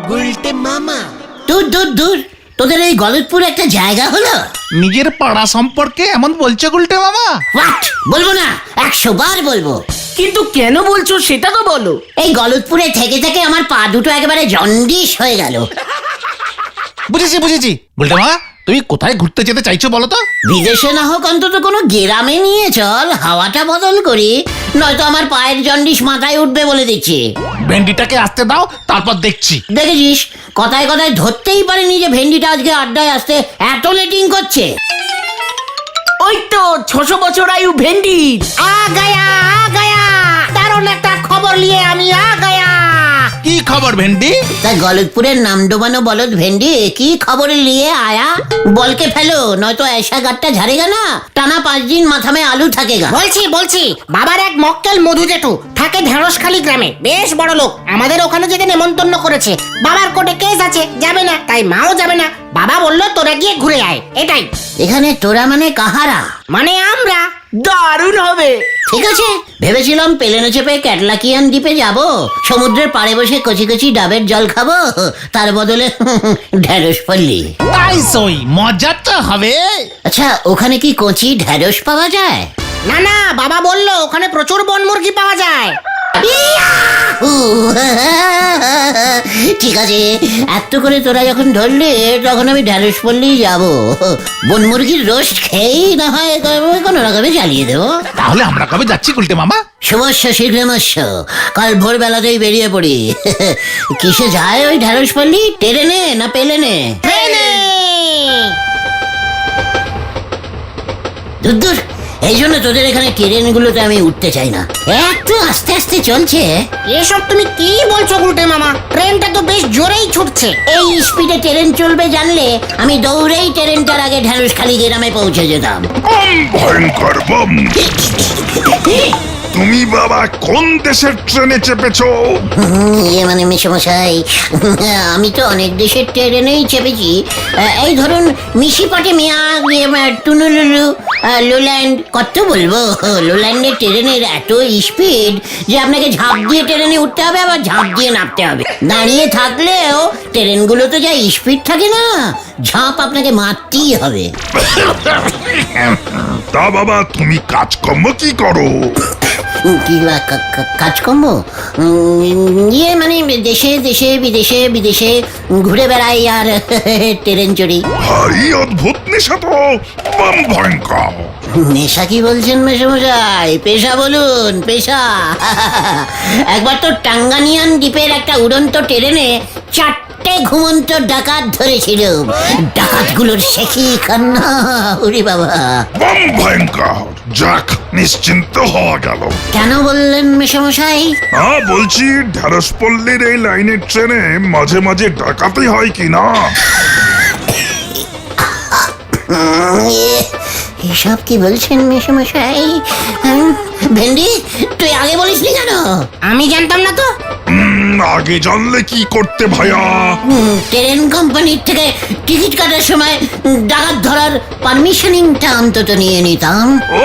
গুলটে মামা। দূর দূর দূর, তোদের এই গলতপুরে একটা জায়গা হলো? নিজের পাড়া সম্পর্কে এমন বলছো গুলটে মামা? হোয়াট? বলবো না, 100 বার বলবো। কিন্তু কেন বলছো সেটা তো বলো। এই গলতপুরে থেকে থেকে আমার পা দুটো একেবারে জন্ডিস হয়ে গেল। বুঝেছি বুঝেছি। গুলটে মামা, তুমি কোথায় ঘুরতে যেতে চাইছো বলো তো? বিদেশে না হোক অন্তত কোনো গ্রামে নিয়ে চল, হাওয়াটা বদল করি, নয়তো আমার পায়ের জন্ডিস মাথায় উঠবে বলে দিচ্ছি। ভেন্ডিটাকে আসতে দাও, তারপর দেখছি। দেখেছিস, কথায় কথায় ধরতেই পারিনি যে ভেন্ডিটা আজকে আড্ডায় আসতে এত লেটিং করছে। ওই তো 600 বছর আয়ু ভেন্ডি। আ গায়া দারুণ একটা খবর নিয়ে আমি আ গায়া। কি খবর ভেন্ডি? তা গলতপুরের নাম ডোবানো বলদ ভেন্ডি কি খবর নিয়ে আয়া? বলকে ফেলো, নয়তো ऐसा গাটটা ঝাড়েগা না, টানা 5 দিন মাথা মে আলু থাকেগা। বলছি বাবার এক মক্কেল মধু জেঠু থাকে ঢেঁড়সখালি গ্রামে, বেশ বড় লোক। আমাদের ওখানে যেতে নেমন্তন্ন করেছে। বাবার কোর্টে কেস আছে, যাবে না, তাই মাও যাবে না। বাবা বললো তোরা গিয়ে ঘুরে আয়। এটাই। এখানে তোরা মানে কাহারা? মানে আমরা। দারুণ হবে। ঠিক আছে, ভেবেছিলাম প্লেনে চেপে ক্যাটলাকিয়ান দ্বীপে যাব, সমুদ্রের পাড়ে বসে কচি কচি ডাবের জল খাবো, তার বদলে ঢেঁড়স পল্লি। তাই সই, মজা তো হবে। আচ্ছা, ওখানে কি কচি ঢেঁড়স পাওয়া যায়? না বাবা বললো ওখানে প্রচুর বনমুরগি পাওয়া যায়। ঠিক আছে, এত করে তোরা যখন ধরলে তখন আমি ঢেঁড়স পল্লি যাবো। বন মুরগির রোস্ট খেয়েই না হয় কোনো রকমে চালিয়ে দেবো। তাহলে আমরা কবে যাচ্ছি গুলটে মামা? শুভস্য শীঘ্রমস্য, কাল ভোরবেলাতেই বেরিয়ে পড়ি। কিসে যায় ওই ঢেঁড়স পল্লি? ট্রেনে না প্লেনে? ট্রেনে। দূর দূর, এই জন্য তোদের এখানে ট্রেনগুলোতে আমি উঠতে চাই না, একটু আস্তে আস্তে চলছে। এসব তুমি কি বলছো গুলটে মামা? ট্রেনটা তো বেশ জোরেই ছুটছে। এই স্পিডে ট্রেন চলবে জানলে আমি দৌড়েই ট্রেনটার আগে ঢেঁড়সখালি গ্রামে পৌঁছে যেতাম। ভয়ঙ্কর বম! তুমি বাবা কোন দেশের ট্রেনে চেপেছো? মানে মেশামশাই, আমি তো অনেক দেশের ট্রেনেই চেপেছি। এই ধরুন মিশিপটেমিয়া, টুনুলুলু, লোল্যান্ড, কত বলবো। লোল্যান্ডের ট্রেনের এত স্পিড যে আপনাকে ঝাঁপ দিয়ে ট্রেনে উঠতে হবে, আবার ঝাঁপ দিয়ে নামতে হবে। দাঁড়িয়ে থাকলেও ট্রেনগুলো তো যা স্পিড থাকে না, ঝাঁপ আপনাকে মারতেই হবে। তা বাবা তুমি কাজকর্ম কি করো? কি কাজকর্ম? ইয়ে মানে দেশে দেশে বিদেশে বিদেশে ঘুরে বেড়াই আর ট্রেন চড়ি। ভারী অদ্ভুত নেশা তো, বম ভয়ঙ্কর। নেশা কি বলছেন মেশামশাই? পেশা বলুন, পেশা। একবার তো টাঙ্গানিয়ান দ্বীপের একটা উড়ন্ত ট্রেনে 4টে ঘুমন্ত ডাকাত ধরেছিল। ডাকাতগুলোর শেখি কান্না, ওরে বাবা। বম ভয়ঙ্কর। যাক, নিশ্চিন্ত হওয়া গেল। কেন বললেন মেশামশাই? বলছি ঢেঁড়সপল্লির এই লাইনের ট্রেনে মাঝে মাঝে ডাকাতি হয় কি না? এসব কি বলছেন মেশামশাই? ভেন্ডি, তুই আগে বলিসনি কেন? আমি জানতাম না তো। আগে জানলে কি করতে ভাইয়া? ট্রেন কোম্পানির থেকে টিকিট কাটার সময় ডাকাত ধরার পারমিশনিংটা অন্তত নিয়ে নিতাম। ও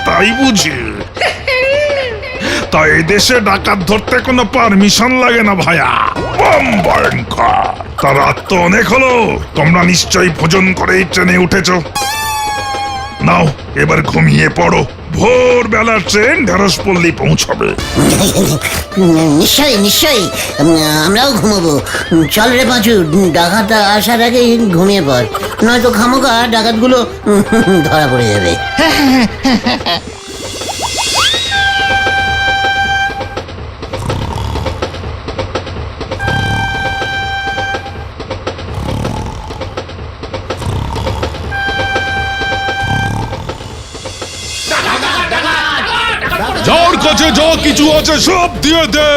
তাই বুঝি? তা এদেশে ডাকাত ধরতে কোনো পারমিশন লাগে না ভাইয়া। বম ভয়ঙ্কর। তা রাত তো অনেক হলো, তোমরা নিশ্চয়ই ভোজন করেই ট্রেনে উঠেছো। নাও এবার ঘুমিয়ে পড়ো, ভোরবেলার ট্রেন ঢেঁড়সপল্লি পৌঁছাবে। নিশ্চয়ই নিশ্চয়ই, আমরাও ঘুমোবো। চল রে পাঁচু, ডাকাত আসার আগে ঘুমিয়ে পড়, নয়তো খামোকা ডাকাতগুলো ধরা পড়ে যাবে। যার কাছে যা কিছু আছে সব দিয়ে দে,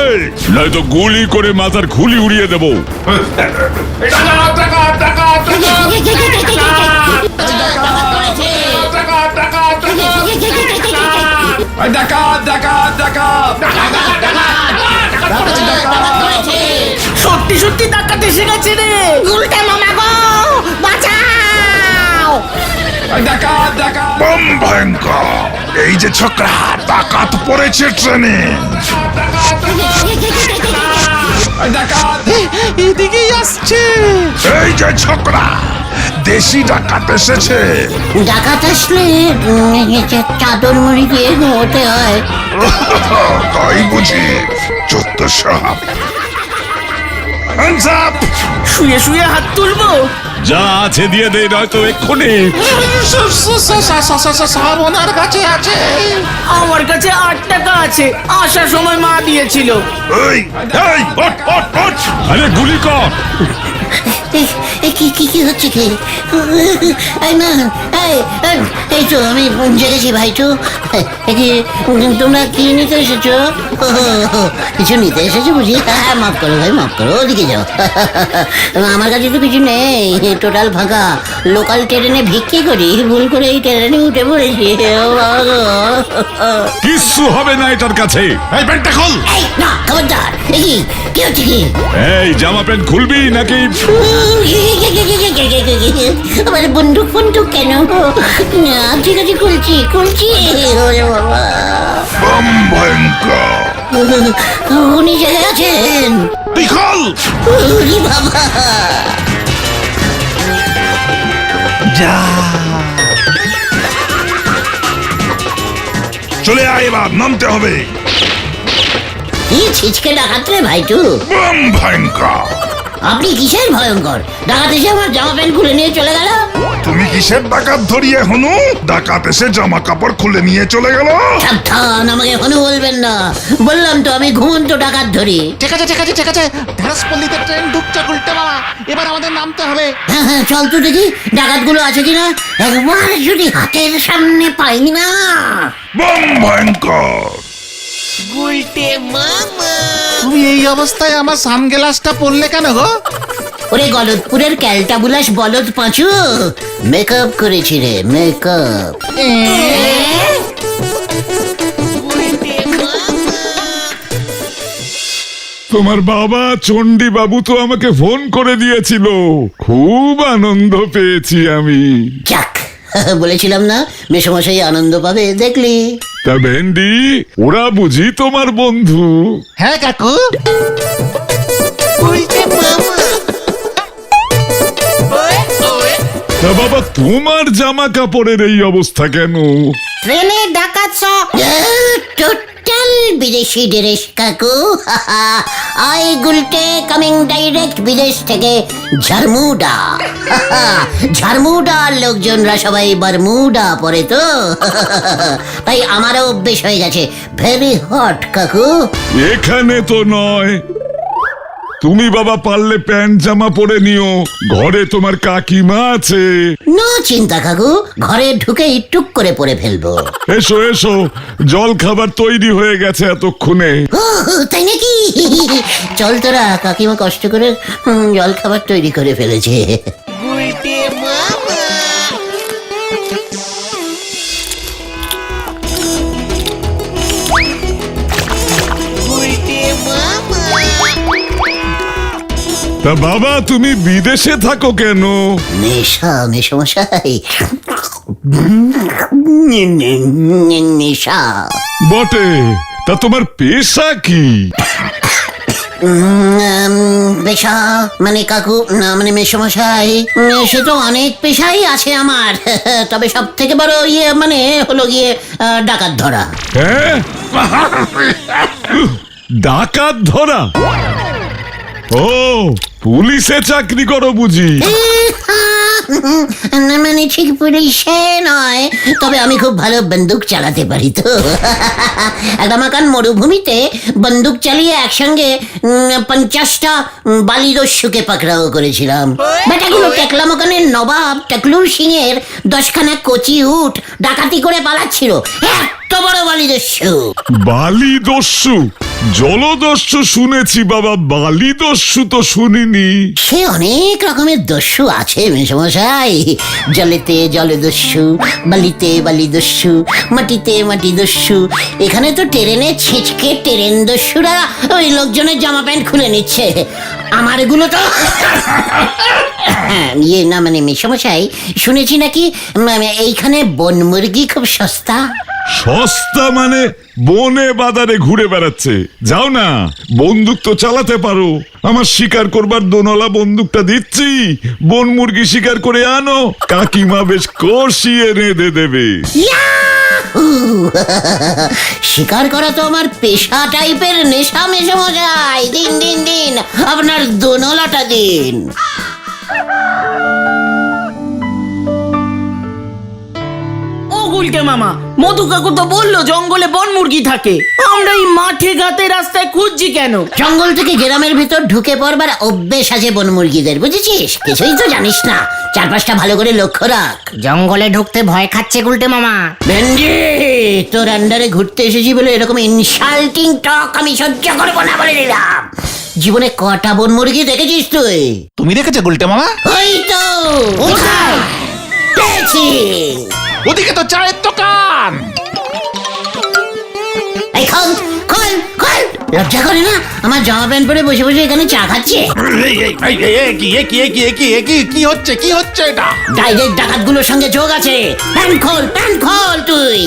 নয়তো গুলি করে মাথার খুলি উড়িয়ে দেবো। সত্যি সত্যি ডাকাতে এসে গেছে রে। গুলটে মামা গো, বাঁচাও! বম ভয়ঙ্কর। এই যে ছোকরা, ডাকাত পড়েছে ট্রেনে। এই যে ছোকরা, দেশি ডাকাত এসেছে। ডাকাত আসলে চাদর মুড়ি দিয়ে ঘুমোতে হয়। তাই বুঝি? চোদ্দ সাপ। Hands up! শুয়ে শুয়ে হাত তুলবো? যা আছে দিয়ে দে, নয়তো এক্ষুনি। সব ওনার কাছে আছে। আমার কাছে 8 টাকা আছে, আসার সময় মা দিয়েছিল। এই, এই, ওঠ, ওঠ, ওঠ! আরে গুলি কর। কি কি কি হচ্ছে কি? এই না, এই তো আমি জেগেছি ভাই তো। তোমরা কি নিতে এসেছো? কিছু নিতে এসেছো বুঝি? হ্যাঁ, মাফ করো ভাই, মাফ করো, ওদিকে যাও। আমার কাছে তো কিছু নেই, টোটাল ফাঁকা। লোকাল ট্রেনে ভিক্ষি করি, ভুল করে এই ট্রেনে উঠে পড়েছি। কিচ্ছু হবে না এটার কাছে। এই প্যান্টটা খোল। এই না, খবরদার! কি হচ্ছে কি? এই জামা প্যান্ট খুলবি নাকি? আমার বন্দুক বন্দুক কেন? না, ঠিক আছে, খুলছি খুলছি। ওরে বাবা, বম ভয়ঙ্কর! উনি জায়গায় আছেন। তুই খোল! ওরে বাবা, যা। চলে আয়, এবার নামতে হবে। কি ছিচকে ডাকাত রে ভাইটু? বম ভয়ঙ্কর! আপনি কিসের ভয়ঙ্কর? ডাকাত এসে আমার জামা প্যান্ট খুলে নিয়ে চলে গেল। তুমি কিসের ডাকাত ধরিয়ে হনু? ডাকাত এসে জামা কাপড় খুলে নিয়ে চলে গেল। সাবধান, আমাকে এখনো বলবেন না। বললাম তো আমি ঘুমন্ত ডাকাত ধরি। ঠিক আছে ঠিক আছে ঠিক আছে, ঢেঁড়সপল্লিতে ট্রেন ঢুকছে গুলটে মামা, এবার আমাদের নামতে হবে। হ্যাঁ হ্যাঁ, চল তো দেখি ডাকাতগুলো আছে কিনা। একবার যদি হাতের সামনে পাই না। বম ভয়ঙ্কর! তুমি এই অবস্থায় আমার সানগ্লাসটা পরলে কেন গো? ওরে গলদপুরের ক্যালটা বুলাস বলদ পাঁচু, মেকআপ করেছি রে, মেকআপ। তোমার বাবা চণ্ডী বাবু তো আমাকে ফোন করে দিয়েছিল, খুব আনন্দ পেয়েছি আমি। যাক, বলেছিলাম না মেসমশাই আনন্দ পাবে, দেখলি? তা ভেন্ডি, ওরা বুঝি তোমার বন্ধু? হ্যাঁ কাকু। তা বাবা, তোমার জামা কাপড়ের এই অবস্থা কেন? ট্রেনে ডাকাত সব। টোটাল বিদেশি ড্রেস কাকু। আই গুলটে কামিং ডাইরেক্ট বিদেশ থেকে ঝারমুডা। ঝারমুডার লোকজনরা সবাই বারমুডা পরে তো, তাই আমারও অভ্যেস হয়ে গেছে। ভেরি হট কাকু। এখানে তো নয়। তুমি বাবা পারলে প্যান্ট জামা পরে নিও, ঘরে তোমার কাকিমা আছে। নো চিন্তা কাকু, ঘরে ঢুকেই টুক করে পরে ফেলবো। এসো এসো, জল খাবার তৈরি হয়ে গেছে এতক্ষণে। ও, তাই নাকি? চল তোরা, কাকিমা কষ্ট করে জল খাবার তৈরি করে ফেলেছে। তা বাবা, তুমি বিদেশে থাকো কেন? নেশা, মেসমশাই, নেশা। বটে, তা তোমার পেশা কি? পেশা মানে কাকু, না মানে মেসমশাই, সে তো অনেক পেশাই আছে আমার। তবে সব থেকে বড় ইয়ে মানে হলো গিয়ে ডাকাত ধরা। হ্যাঁ, ডাকাত ধরা? ও, পুলিশে চাকরি করো বুঝি? না মানে ঠিক পুলিশে নয়, তবে আমি খুব ভালো বন্দুক চালাতে পারি তো। একটা মাকান মরুভূমিতে বন্দুক চালিয়ে একসঙ্গে 50টা বালিদস্যুকে পাকড়াও করেছিলাম। বেটাগুলো টেকলা মাকানের নবাব টেকলুর সিং এর 10খানা কচি উট ডাকাতি করে পালাচ্ছিল। এত বড় বালিদস্যু। বালিদস্যু? জলদস্যু শুনেছি বাবা, বালিদস্যু তো শুনিনি। সে অনেক রকমের দস্যু আছে মেসমশাই। জলেতে জলদস্যু, বালিতে বালিদস্যু, মাটিতে মাটি দস্যু। এখানে তো ট্রেনে ছিচকে ট্রেন দস্যুরা ওই লোকজনের জামা প্যান্ট খুলে নিচ্ছে। আমার এগুলো তো ইয়ে না মানে মেসমশাই, শুনেছি নাকি এইখানে বন মুরগি খুব সস্তা। সস্তা মানে বনে বাজারে ঘুরে বেড়াচ্ছে। যাও না, বন্দুক তো চালাতে পারো। আমার শিকার করবার দোনলা বন্দুকটা দিচ্ছি, বন মুরগি শিকার করে আনো, কাকিমা বেশ কষিয়ে রেঁধে দেবে। শিকার করা তো আমার পেশা টাইপের নেশা মেশামশাই। দিন দিন দিন আপনার দোনলাটা দিন। ও গুলটে মামা, মধু কাকু তো বললো জঙ্গলে বন মুরগি থাকে। আমরা এই মাঠে ঘাটে রাস্তায় খুঁজছি কেন? জঙ্গল থেকে গ্রামের ভিতর ঢুকে পড়বার অভ্যেস আছে বন মুরগিদের, বুঝেছিস? কিছুই তো জানিস না, চারপাশটা ভালো করে লক্ষ্য রাখ। জঙ্গলে ঢুকতে ভয় খাচ্ছে গুলটে মামা। ভেন্ডি, তোর আন্ডারে ঘুরতে এসেছি বলে এরকম ইনসাল্টিং টক আমি সহ্য করবো না বলে দিলাম। জীবনে কটা বন মুরগি দেখেছিস তুই? তুমি দেখেছো গুলটে মামা? ওই তো কোথায় পেয়েছি। ওদিকে তো চায়ের দোকান। এই খোল খোল খোল, লজ্জা করে না? আমার জামা প্যান্ট পরে বসে বসে এখানে চা খাচ্ছে। কি হচ্ছে এটা? ডাইরেক্ট ডাকাতগুলোর সঙ্গে যোগ আছে। প্যান্ট খোল তুই।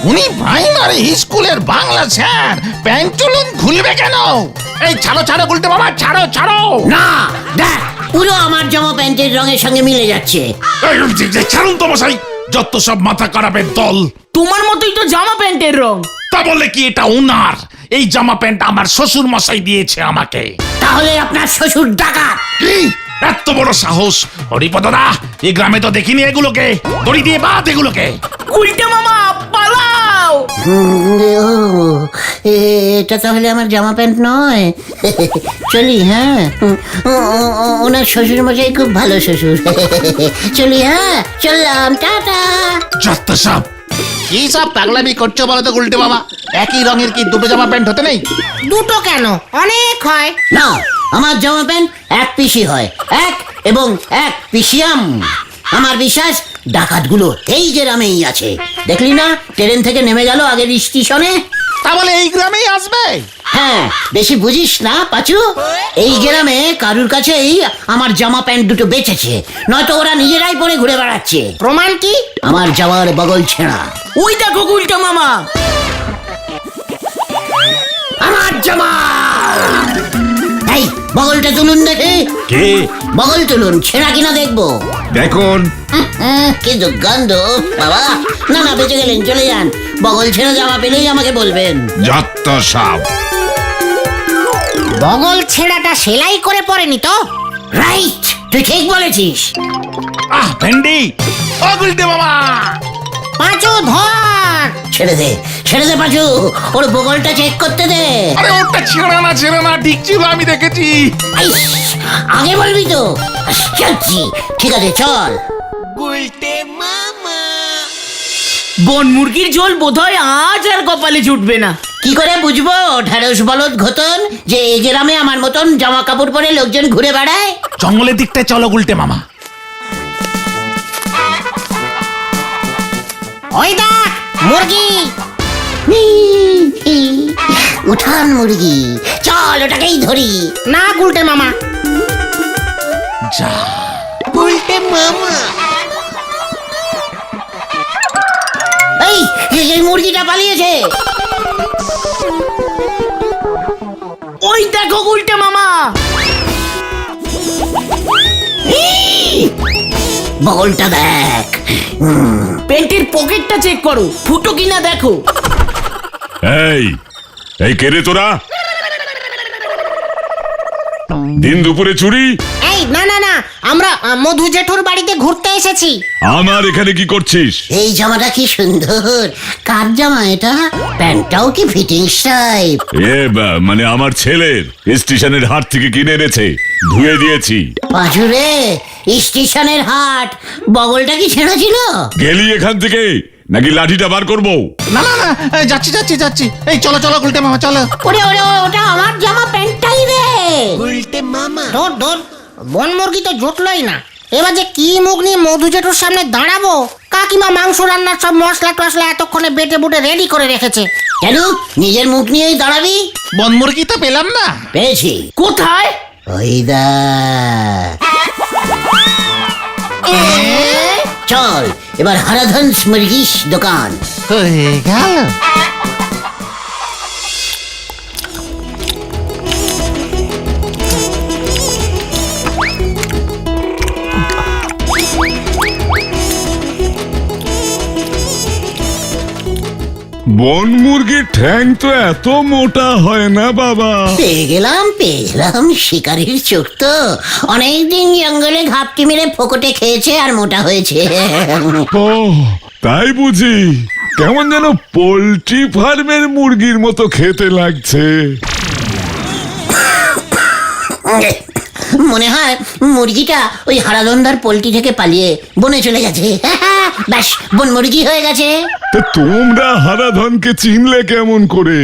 উনি প্রাইমারি স্কুলের বাংলা স্যার, প্যান্টুলুন খুলবে কেন? এই ছাড়ো গুলটে মামা, ছাড়ো। না দেখ, পুরো আমার জামা প্যান্টের রঙের সঙ্গে মিলে যাচ্ছে। ছাড়ুন তো মশাই, যত সব মাথা খারাপের দল। তোমার মতোই তো জামা প্যান্টের রং। তা বলে কি এটা ওনার? এই জামা প্যান্ট আমার শ্বশুর মশাই দিয়েছে আমাকে। তাহলে আপনার শ্বশুর ডাকাত? কি এত বড় সাহস? হরিপদরা, এই গ্রামে তো দেখিনি এগুলোকে। দড়ি দিয়ে বাঁধ এগুলোকে। গুলটে মামা পালাও। এটা তাহলে আমার জামা প্যান্ট নয়। চলি, হ্যাঁ। ওনার শ্বশুর মশাই খুব ভালো শ্বশুর। চলি, হ্যাঁ, চললাম, টাটা। যত সব কি সব পাগলামি করছো বলো তো গুলটে মামা? একই রঙের কি দুটো জামা প্যান্ট হতে নেই? দুটো কেন, অনেক হয়। না, আমার জামা প্যান্ট এক পিসি হয়, এক এবং এক পিসিয়াম। আমার বিশ্বাস ডাকাতগুলো এই গ্রামেই আছে। দেখলি না, ট্রেন থেকে নেমে গেল আগের স্টেশনে। তা বলে এই গ্রামেই আসবে? হ্যাঁ, বেশি বুঝিস না পাচু। এই গ্রামে কারুর কাছেই আমার জামা প্যান্ট দুটো বেঁচেছে, নয়তো ওরা নিজেরাই পরে ঘুরে বেড়াচ্ছে। প্রমাণ কি? আমার জামার বগল ছেঁড়া। ওই দেখো গুলটে মামা, আমার জামা। এই বগলটা তুলুন দেখে। কে? বগল তুলুন, ছেঁড়া কিনা দেখবো। দেখুন। কি দুর্গন্ধ বাবা। না বেঁচে গেলেন, চলে যান। বগল ছেঁড়া জামা পেলেই আমাকে বলবেন। যত সব। বগল ছেঁড়াটা সেলাই করে পরেনি তো? রাইট, তুই ঠিক বলেছিস। ভেন্ডি, ও গুলটে মামা। পাঁচু ধর। ছেড়ে দে পাচু, ওর বগলটা চেক করতে দে। আরে ওটা ছেড়ে না, ঠিক ছিল, আমি দেখেছি। আইস, আগে বলবি তো। আশ্চর্য। ঠিক আছে, চল। বন মুরগির ঝোল বোধহয় আজ আর কপালে জুটবে না। কি করে বুঝবো ঢেঁড়স বলদ ঘতন যে এই গ্রামে আমার মতন জামা কাপড় পরে লোকজন ঘুরে বেড়ায়? জঙ্গলের দিকটায় চলো গুলটে মামা। ওই দেখ মুরগি। উঠান মুরগি, চল ওটাকেই ধরি। না গুলটে মামা। যা এই মুরগিটা পালিয়েছে। ওই দেখো গুলটে মামা, বগলটা দেখ। প্যান্টের পকেটটা চেক করো, ফুটো কিনা দেখো। এই কে রে তোরা? দিন দুপুরে চুরি? এই না, আমরা মধু জেঠুর বাড়িতে ঘুরতে এসেছি। আমার এখানে কি করছিস? এই জামাটা কি সুন্দর। কার জামা এটা? প্যান্টটাও কি ফিটিংস টাইপ। মানে আমার ছেলের, স্টেশনের হাট থেকে কিনে এনেছে, ধুয়ে দিয়েছি। পাঁচুরে, স্টেশনের হাট, বগলটা কি ছেঁড়া ছিল? গেলি এখান থেকে নাকি লাঠিটা বার করবো? না যাচ্ছি। এই চলো গুলটে মামা, চলো। ওরে ওটা আমার জামা প্যান্টটাই রে। ধর বন মুরগি তো জুটলই না। এবার যে কি মুখ নিয়ে মধু জেঠুর সামনে দাঁড়াবো? কাকিমা মাংস রান্নার সব মশলা টসলা এতক্ষণে বেটে বুটে রেডি করে রেখেছে। কেন নিজের মুখ নিয়েই দাঁড়াবি? বন মুরগি তো পেলাম না। পেয়েছি। কোথায়? ওই দেখ। চল এবার হারাধন মুরগির দোকান। হয়ে গেল। বন মুরগির ঠ্যাং তো এত মোটা হয় না বাবা। পেয়ে গেলাম শিকারির চোখ তো অনেকদিন জঙ্গলে ঘাপটি মেরে ফোকটে খেয়েছে আর মোটা হয়েছে। ও তাই বুঝি, কেমন যেন পোল্ট্রি ফার্মের মুরগির মতো খেতে লাগছে। মনে হয় মুরগিটা ওই হারাধন্দার পোল্ট্রি থেকে পালিয়ে বনে চলে গেছে। ব্যাস, বন মুরগি হয়ে গেছে। তা তোমরা হারাধনকে চিনলে কেমন করে?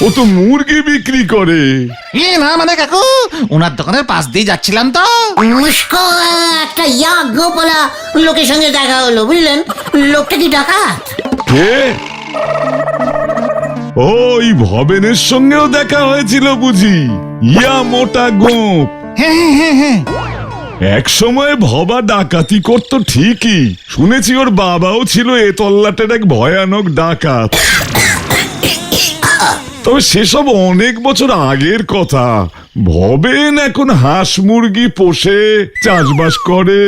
ও তো মুরগি বিক্রি করে। না মানে কাকু, ওনার দোকানের পাশ দিয়ে যাচ্ছিলাম তো। মুস্কো একটা গোপালা লোকের সঙ্গে দেখা হলো, বুঝলেন? লোকটা কি ডাকাত? কে? ওই ভবেনের সঙ্গেও দেখা হয়েছিল বুঝি? ইয়া মোটা গোপ। হ্যাঁ, এক সময় ভবা ডাকাতি করত ঠিকই, শুনেছি ওর বাবাও ছিল এ তল্লাটের এক ভয়ানক ডাকাত। তবে সেসব অনেক বছর আগের কথা। ভবেন এখন হাঁস মুরগি পোষে, চাষবাস করে।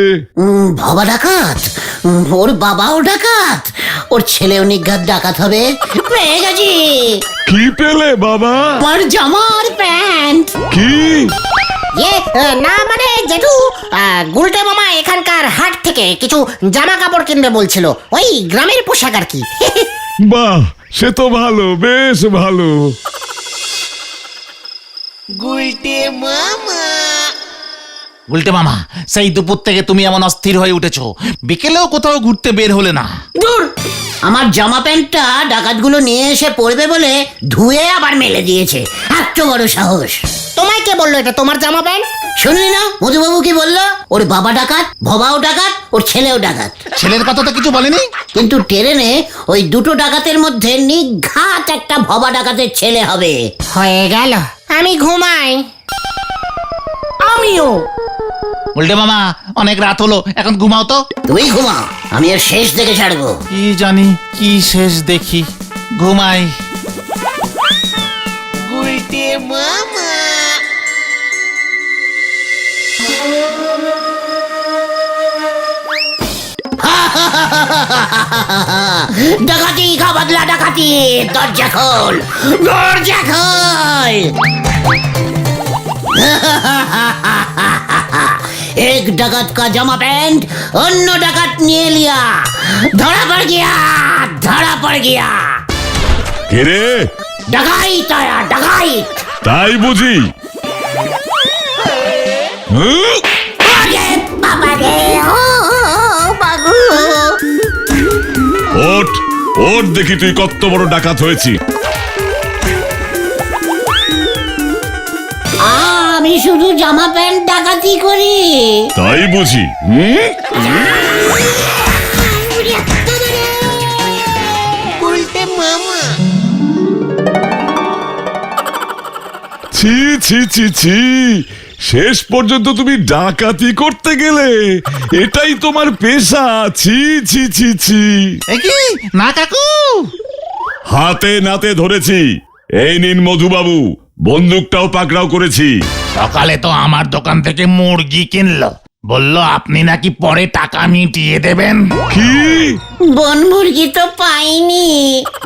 ভবা ডাকাত? ওর বাবাও ডাকাত? ওর ছেলেও নিঘাত ডাকাত হবে? পেয়ে গেছি। কি পেলে বাবা? আমার জামার প্যান্ট। কি? না মানে জেঠু, গুলটে মামা এখানকার হাট থেকে কিছু জামা কাপড় কিনবে বলছিল, ওই গ্রামের পোশাক আর কি। বাহ, সে তো ভালো, বেশ ভালো। উল্টে মামা, সেই দুপুর থেকে তুমি এমন অস্থির হয়ে উঠেছো, বিকেলেও কোথাও ঘুরতে বের হলে না। দূর, আমার জামা প্যান্টটা ডাকাতগুলো নিয়ে এসে পড়বে বলে ধুয়ে আবার মেলে দিয়েছে। এত বড় সাহস! তোমায় কে বললো এটা তোমার জামা প্যান্ট? শুনলি না মধুবাবু কি বললো? ওর বাবা ডাকাত, ভবাও ডাকাত, ওর ছেলেও ডাকাত। ছেলের কথা তো কিছু বলেনি। কিন্তু ট্রেনে ওই দুটো ডাকাতের মধ্যে নিঘাত একটা ভবা ডাকাতের ছেলে হবে। হয়ে গেল, আমি ঘুমাই। আমিও। উল্টে মামা, অনেক রাত হলো, এখন ঘুমাও তো। তুই ঘুমা, আমি এর শেষ দেখে ছাড়বো। কি জানি কি শেষ দেখি, ঘুমাই। ডাকাতি খা বদলা ডাকাতি, দরজা খোল, দরজা খোল। एक डाकत का जमा पैंट अन्य डाकत নিয়ে লিয়া, ধরা পড় গিয়া, ধরা পড় গিয়া। কে রে? ডাকাইত আয়া, ডাকাইত। তাই বুঝি? আরে বাবা রে, ও বাবু। ওঠ ওঠ, দেখি তুই কত বড় ডাকাত হয়েছি। আমি শুধু জামা প্যান্ট ডাকাতি করি। তাই বুঝি? ছি ছি ছি ছি, শেষ পর্যন্ত তুমি ডাকাতি করতে গেলে? এটাই তোমার পেশা? ছি ছি ছি ছি। কি না কাকু, হাতে নাতে ধরেছি। এই নিন মধুবাবু, বন্দুকটাও পাকড়াও করেছি। সকালে তো আমার দোকান থেকে মুরগি কিনলো, বললো আপনি নাকি পরে টাকা মিটিয়ে দেবেন। কি? বন মুরগি তো পাইনি।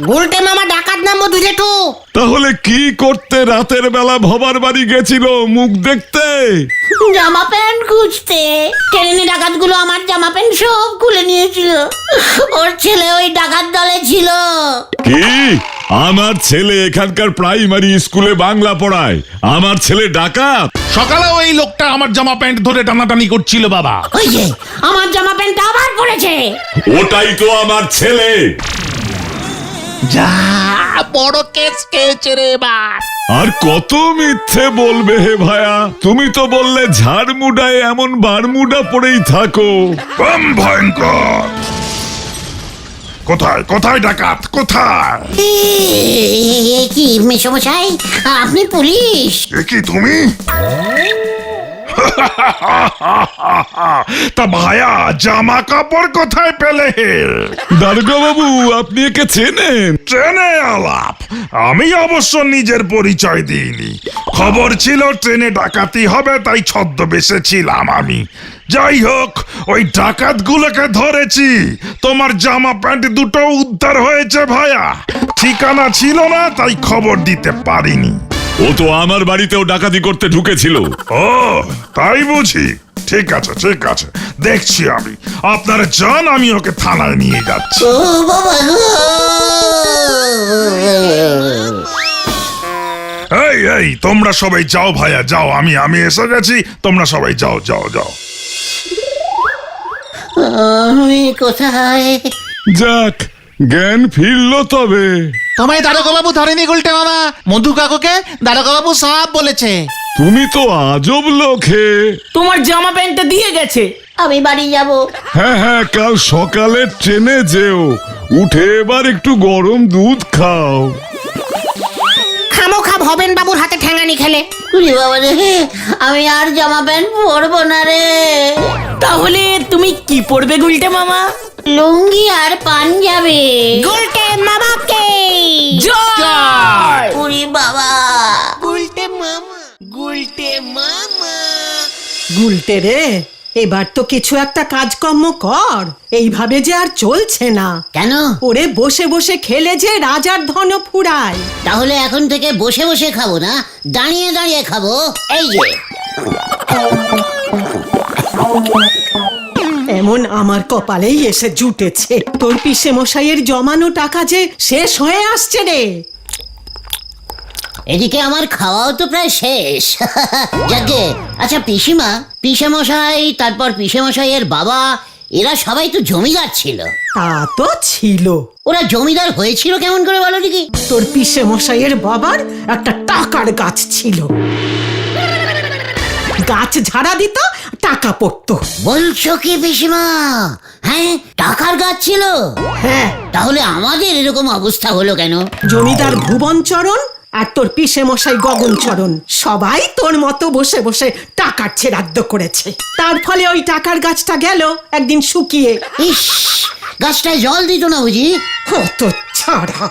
গুলটে মামা ডাকাত না মধু জেঠু? তাহলে কি করতে রাতের বেলা ভবার বাড়ি গেছিল? মুখ দেখতে? জামা প্যান্ট খুঁজতে। ট্রেনে ডাকাতগুলো আমার জামা প্যান্ট সব খুলে নিয়েছিল। ওর ছেলে ওই ডাকাত দলে ছিল। কি? আমার ছেলে এখানকার প্রাইমারি স্কুলে বাংলা পড়ায়, আমার ছেলে ডাকাত? সকালে ওই লোকটা আমার জামা প্যান্ট ধরে টানাটানি করছিল বাবা। ওই যে আমার জামা প্যান্ট আবার পড়েছে। ওটাই তো আমার ছেলে। যা বড় কেস খেয়েছে রে এবার। আর কত মিথ্যে বলবে হে ভায়া? তুমি তো বললে ঝাড়মুডায় এমন বারমুডা পড়েই থাকো। বম ভয়ঙ্কর! কোথায় কোথায় ডাকাত, কোথায়? কি মেসমশাই, আপনি পুলিশ? এ কি তুমি? তা ভায়া জামা কাপড় কোথায় পেলে? দারোগা বাবু, আপনি একে চেনেন? ট্রেনে আলাপ। আমি অবশ্য নিজের পরিচয় দিইনি, খবর ছিল ট্রেনে ডাকাতি হবে, তাই ছদ্মবেশে ছিলাম আমি। যাই হোক, ওই ডাকাতগুলোকে ধরেছি। তোমার জামা প্যান্ট দুটো উদ্ধার হয়েছে ভায়া। ঠিকানা ছিল না, তাই খবর দিতে পারিনি। ও তো আমার বাড়িতেও ডাকাতি করতে ঢুকেছিল। ও তাই বুঝি? ঠিক আছে ঠিক আছে, দেখছি আমি। আপনারা যান, আমি ওকে থানায় নিয়ে যাচ্ছি। ও বাবা গো! এই এই, তোমরা সবাই যাও ভাইয়া, যাও। আমি এসে গেছি, তোমরা সবাই যাও যাও যাও। আমি কোথায়? যাক, জ্ঞান ফিরলো তবে। তোমায় দারোগা বাবু ধরেনি গুলটে মামা, মধু কাকুকে দারোগা বাবু সব বলেছে। তুমি তো আজব লোক হে। তোমার জামা প্যান্টটা দিয়ে গেছে। আমি বাড়ি যাব। হ্যাঁ হ্যাঁ, কাল সকালে ট্রেনে যেও। উঠে এবার একটু গরম দুধ খাও। খামোখা ভবেন বাবুর হাতে ঠ্যাঙানি খেলে। উরে বাবা রে, আমি আর জামা প্যান্ট পরবো না রে। তাহলে তুমি কি পরবে গুলটে মামা? লুঙ্গি আর পাঞ্জাবি। গুলটে মামাকে জয়! উরি বাবা! গুলটে রে, এবার তো কিছু একটা কাজকর্ম কর। এইভাবে যে আর চলছে না। কেন? ওরে বসে বসে খেলে যে রাজার ধন ফুরায়। তাহলে এখন থেকে বসে বসে খাবো না, দাঁড়িয়ে দাঁড়িয়ে খাবো। এই যে এমন আমার কপালেই এসে জুটেছে। তোর পিসে মশাইয়ের জমানো টাকা যে শেষ হয়ে আসছে রে। এদিকে আমার খাওয়াও তো প্রায় শেষ। যাকে, আচ্ছা পিসিমা, পিসেমশাই, তারপর পিসেমশাইয়ের বাবা, এরা সবাই তো জমিদার ছিল। তা তো ছিল। ওরা জমিদার হয়েছিল কেমন করে বলো দেখি? তোর পিসে মশাইয়ের বাবার একটা টাকার গাছ ছিল। গাছ ঝাড়া দিত, টাকা পড়তো। বলছো কি পিসিমা? হ্যাঁ, টাকার গাছ ছিল। হ্যাঁ, তাহলে আমাদের এরকম অবস্থা হলো কেন? জমিদার ভুবনচরণ আর তোর পিসে মশাই গগনচরণ সবাই তোর মতো বসে বসে টাকার ছেড়াদ্দ করেছে। তার ফলে ওই টাকার গাছটা গেল একদিন শুকিয়ে। ইস, গাছটায় জল দিত না বুঝি? কত ছাড়া।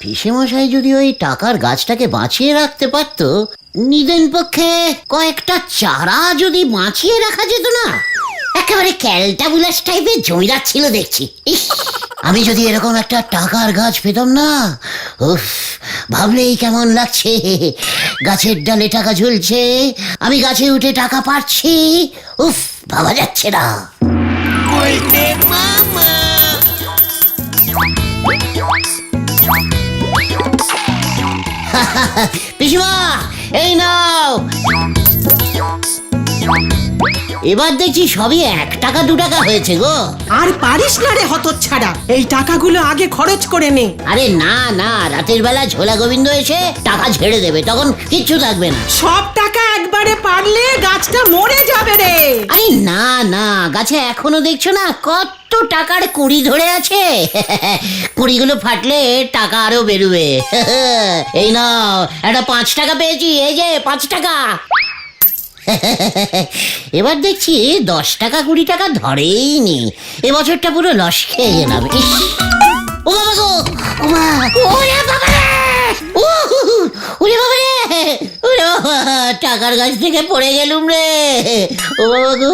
পিসেমশাই যদি ওই টাকার গাছটাকে বাঁচিয়ে রাখতে পারতো, নিদেন পক্ষে কয়েকটা চারা যদি বাঁচিয়ে রাখা যেত না। একেবারে ক্যালটা বুলাস টাইপের জমিদার ছিল দেখছি। ইস, আমি যদি এরকম একটা টাকার গাছ পেতাম না, উফ, ভাবলেই কেমন লাগছে। গাছের ডালে টাকা ঝুলছে, আমি গাছে উঠে টাকা পাচ্ছি। উফ, ভাবা যাচ্ছে না। পিসিমা, এই নাও। এবার দেখছি সবই 1 টাকা 2 টাকা হয়েছে গো। আর পারিস না রে হতচ্ছাড়া, এই টাকাগুলো আগে খরচ করে নে। আরে না না, রাতের বেলা ঝোলা গোবিন্দ এসে টাকা ঝেড়ে দেবে, তখন কিচ্ছু থাকবে না। সব টাকা একবারে পারলে গাছটা মরে যাবে রে। আরে না না, গাছে এখনো দেখছো না কত টাকার কুড়ি ধরে আছে। কুড়িগুলো ফাটলে টাকা আরো বেরোবে। এই নাও, একটা 5 টাকা পেয়েছি, এই যে 5 টাকা। এবার দেখছি 10 টাকা 20 টাকা ধরেই নি। এবছরটা পুরো লস খেয়ে গেলাম। ইস, ও বাবা গো, ও মা, ওরে বাবা রে, ওরে বাবা রে, ওরে বাবা, টাকার গাছ থেকে পড়ে গেলুম রে। ও বাবা গো।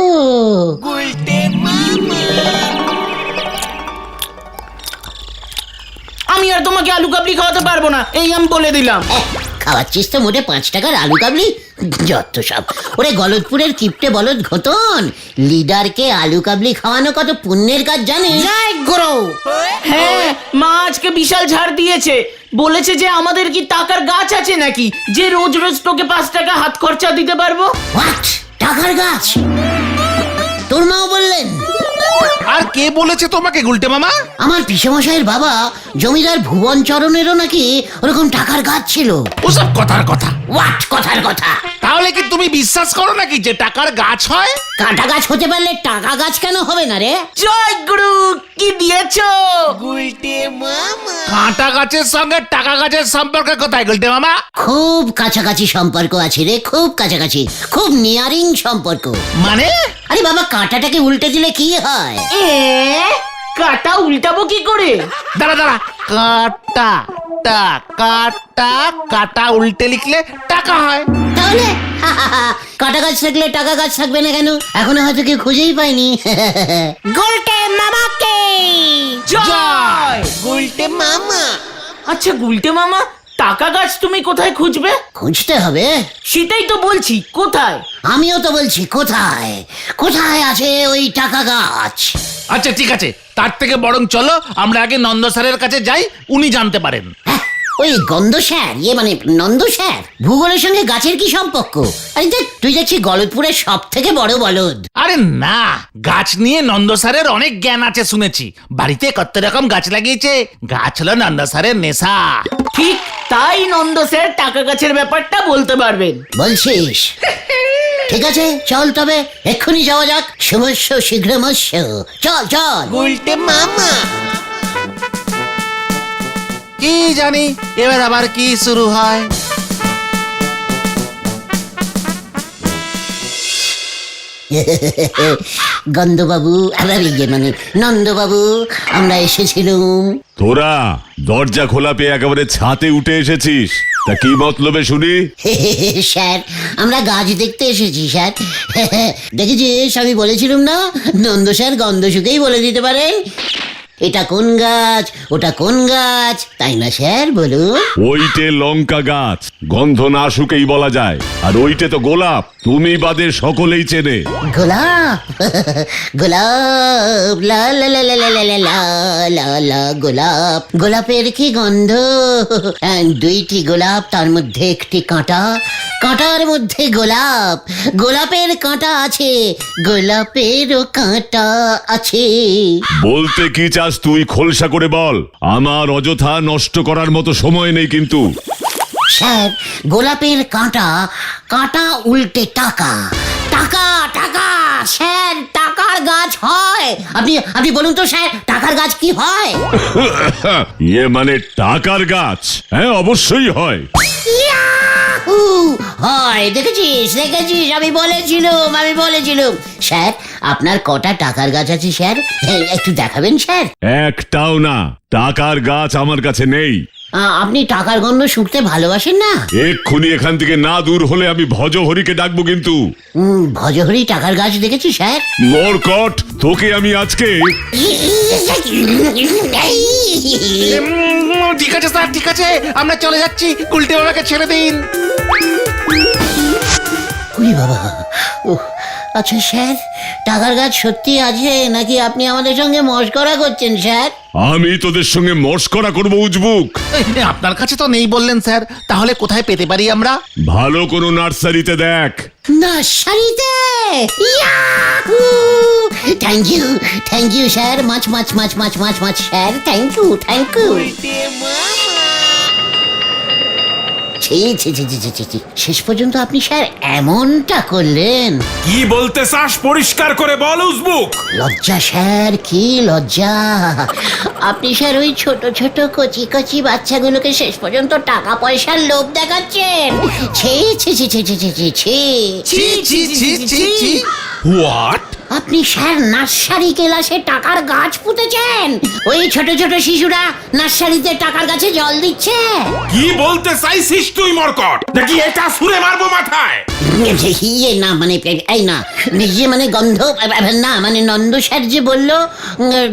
আমি আর তোমাকে আলু কাবলি খাওয়াতে পারবো না, এই আমি বলে দিলাম। খাওয়াচ্ছিস তো মোটে 5 টাকার আলু কাবলি, যত সব। ওরে গলতপুরের কিপটে বলদ ঘটন, লিডারকে আলু কাবলি খাওয়ানো কত পুণ্যের কাজ জানিস? জয় গুরু। হ্যাঁ, মা আজকে বিশাল ছাড় দিয়েছে। বলেছে যে আমাদের কি টাকার গাছ আছে নাকি, যে রোজ রোজ তোকে 5 টাকা হাত খরচা দিতে পারবো। হোয়াট? টাকার গাছ? তোর মাও বললেন? আর কে বলেছে তোমাকে গুলটে মামা? আমার পিসেমশাইয়ের বাবা জমিদার ভুবনচরণেরও নাকি ওরকম টাকার গাছ ছিল। ওসব কথার কথা। হোয়াট কথার কথা? তাহলে কি তুমি বিশ্বাস করো নাকি যে টাকার গাছ হয়? কাঁটা গাছ হতে পারলে টাকা গাছ কেন হবে না রে? জয় গুরু, কি দিয়েছো? কাঁটা গাছের সঙ্গে টাকা গাছের সম্পর্ক কোথায় গুলটে মামা? খুব কাছাকাছি সম্পর্ক আছে রে, খুব কাছাকাছি, খুব নিয়ারিং সম্পর্ক। মানে আরে বাবা, কাঁটাটাকে উল্টে দিলে কি হয়? কাটা উল্টাবো কি করে? দাঁড়া দাঁড়া, কাটা কাটা কাটা উল্টে লিখলে টাকা হয়। তাহলে কাঁটা গাছ থাকলে টাকা গাছ থাকবে না কেন? এখনো হয়তো কেউ খুঁজেই পায়নি। গোলটে মামাকে জয় গুলটে মামা। আচ্ছা গুলটে মামা, টাকা গাছ তুমি কোথায় খুঁজবে? খুঁজতে হবে। সেটাই তো বলছি, কোথায়? আমিও তো বলছি কোথায়, কোথায় আছে ওই টাকা গাছ? আচ্ছা ঠিক আছে, তার থেকে বরং চলো আমরা আগে নন্দ স্যারের কাছে যাই, উনি জানতে পারেন। হ্যাঁ, ওই গন্ধ স্যার, মানে নন্দ স্যার, ভূগোলের সঙ্গে গাছের কি সম্পর্ক? আরে দেখ, তুই দেখছি গলতপুরের সব থেকে বড় বলদ। আরে না, গাছ নিয়ে নন্দ স্যারের অনেক জ্ঞান আছে শুনেছি। বাড়িতে কত রকম গাছ লাগিয়েছে, গাছ হলো নন্দ স্যারের নেশা। ঠিক তাই নন্দ স্যার টাকা গাছের ব্যাপারটা বলতে পারবেন। বলছিস? ঠিক আছে, চল তবে এক্ষুনি যাওয়া যাক। শুভস্য শীঘ্রমস্য, চল চল। গুলটে মামা। কি জানি এবার আবার কি শুরু হয়। গন্ধবাবু, মানে নন্দবাবু, আমরা এসেছিলুম। তোরা দরজা খোলা পেয়ে একেবারে ছাতে উঠে এসেছিস, তা কি মতলবে শুনি? স্যার, আমরা গাছ দেখতে এসেছি স্যার। দেখেছিস, আমি বলেছিলাম না, নন্দ স্যার গন্ধ শুকেই বলে দিতে পারেন এটা কোন গাছ, ওটা কোন গাছ, তাই না স্যার? বলুন। ওইটে লঙ্কা গাছ, গন্ধ না শুকেই বলা যায়। আর ওইটে তো গোলাপ, তুমি বাদে সকলেই চেনে। গোলাপ, গোলাপ, লা লা লা লা লা লা লা লা লা লা, গোলাপ। গোলাপের কি গন্ধ! দুইটি গোলাপ, তার মধ্যে একটি কাঁটা, কাঁটার মধ্যে গোলাপ, গোলাপের কাঁটা আছে, গোলাপেরও কাঁটা আছে। বলতে কি চাস তুই খোলসা করে বল, আমার অযথা নষ্ট করার মতো সময় নেই কিন্তু। স্যার, গোলাপের কাঁটা, কাঁটা উল্টে টাকা, টাকা টাকা। স্যার, টাকার গাছ হয়। আপনি বলুন তো স্যার, টাকার গাছ কি হয়? ইয়ে মানে টাকার গাছ? হ্যাঁ, অবশ্যই হয়। ইয়াহু! হয়, দেখেছিস দেখেছিস, আমি বলেছিলুম। স্যার, আপনার কটা টাকার গাছ আছে স্যার? একটু দেখাবেন স্যার? একটাও না, টাকার গাছ আমার কাছে নেই। আপনি টাকার গন্ধ শুকতে ভালোবাসেন না? এক্ষুনি এখান থেকে না দূর হলে আমি ভজহরিকে ডাকবো কিন্তু। ভজহরি টাকার গাছ দেখেছি স্যার। মরকট, তোকে আমি আজকে। ঠিক আছে স্যার, ঠিক আছে, আমরা চলে যাচ্ছি, গুলটে মামাকে ছেড়ে দিন। ওরে বাবা! আচ্ছা স্যার, টাকার গাছ সত্যি আছে নাকি আপনি আমাদের সঙ্গে মশকরা করছেন স্যার? আমি তোদের সঙ্গে মস্করা করবো উজবুক? আপনার কাছে তো নেই বললেন স্যার, তাহলে কোথায় পেতে পারি আমরা? ভালো কোনো নার্সারিতে দেখ। নার্সারিতে? ইয়াহু! থ্যাংক ইউ স্যার, মাছ স্যার, থ্যাংক ইউ। শেষ পর্যন্ত আপনি স্যার এমনটা করলেন। কি বলতে চাস পরিষ্কার করে বল উজবুক। লজ্জা স্যার, কি লজ্জা! আপনি স্যার ওই ছোট ছোট কচি কচি বাচ্চাগুলোকে শেষ পর্যন্ত টাকা পয়সার লোভ দেখাচ্ছেন। ছি ছি ছি ছি ছি ছি ছি ছি। ছি ছি ছি ছি ছি। হোয়াট? আপনি স্যার নার্সারি ক্লাসে টাকার গাছ পুঁতেছেন? ওই ছোট ছোট শিশুরা নার্সারিতে টাকার গাছে জল দিচ্ছে? কি বলতে চাইছিস তুই মরকট? নাকি এটা ছুঁড়ে মারবো মাথায়? ইয়ে না, মানে এই না, ইয়ে মানে গন্ধ না, মানে নন্দ স্যার যে বললো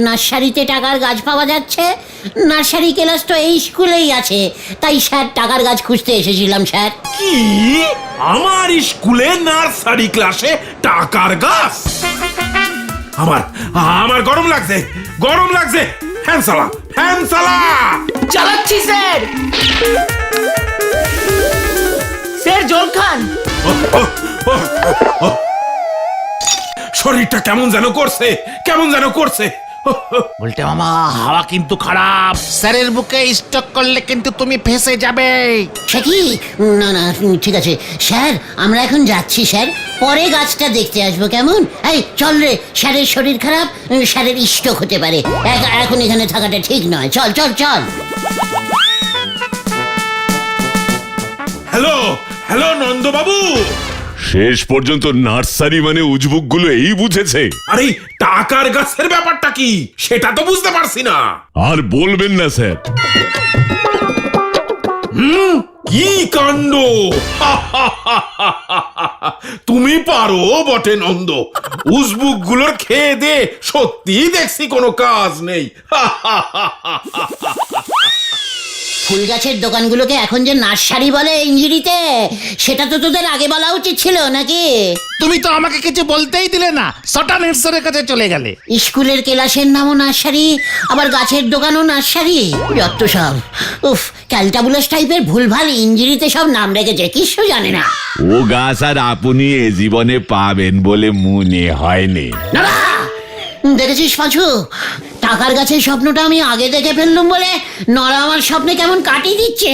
নার্সারিতে টাকার গাছ পাওয়া যাচ্ছে, নার্সারি ক্লাস তো এই স্কুলেই আছে, তাই স্যার টাকার গাছ খুঁজতে এসেছিলাম স্যার। কি? আমার স্কুলে নার্সারি ক্লাসে টাকার গাছ? আমার গরম লাগছে। ফ্যান চালা। চালাচ্ছি স্যার। স্যার জল খান। শরীরটা কেমন যেন করছে। গুলটে মামা, হাওয়া কিন্তু খারাপ, স্যারের বুকে স্টক করলে কিন্তু তুমি ফেঁসে যাবে। সে কি? না, ঠিক আছে স্যার, আমরা এখন যাচ্ছি স্যার, পরে গাছটা দেখতে আসবো কেমন? এই চল রে, স্যারের শরীর খারাপ, স্যারের স্ট্রোক হতে পারে, এখন এখানে থাকাটা ঠিক নয়, চল। হ্যালো হ্যালো নন্দবাবু, শেষ পর্যন্ত নার্সারি মানে উজবুক গুলো এই বুঝেছে। আরে টাকার গাছের ব্যাপারটা কি সেটা তো বুঝতে পারছি না। আর বলবেন না স্যার, কি কাণ্ড! তুমি পারো বটে নন্দ, উজবুক গুলোর খেয়ে দে সত্যি দেখছি কোনো কাজ নেই। ফুল গাছের দোকানগুলোকে এখন যে নার্সারি বলে ইংরেজিতে, সেটা তো তোদের আগে বলা উচিত ছিল নাকি? তুমি তো আমাকে কিছু বলতেই দিলে না, সটানের স্যারের কাছে চলে গেলে। স্কুলের ক্লাসের নামও নার্সারি, আবার গাছের দোকানও নার্সারি। যত সব উফ, ক্যালটাবুলাস টাইপের ভুলভাল ইংরেজিতে সব নাম রেখেছে, কিছু জানে না। ও গাছ আর আপনি এ জীবনে পাবেন বলে মনে হয়নি। দাদা দেখেছিস পাঁচু, টাকার গাছের স্বপ্নটা আমি আগে দেখে ফেললুম বলে নরা আমার স্বপ্নে কেমন কাটিয়ে দিচ্ছে,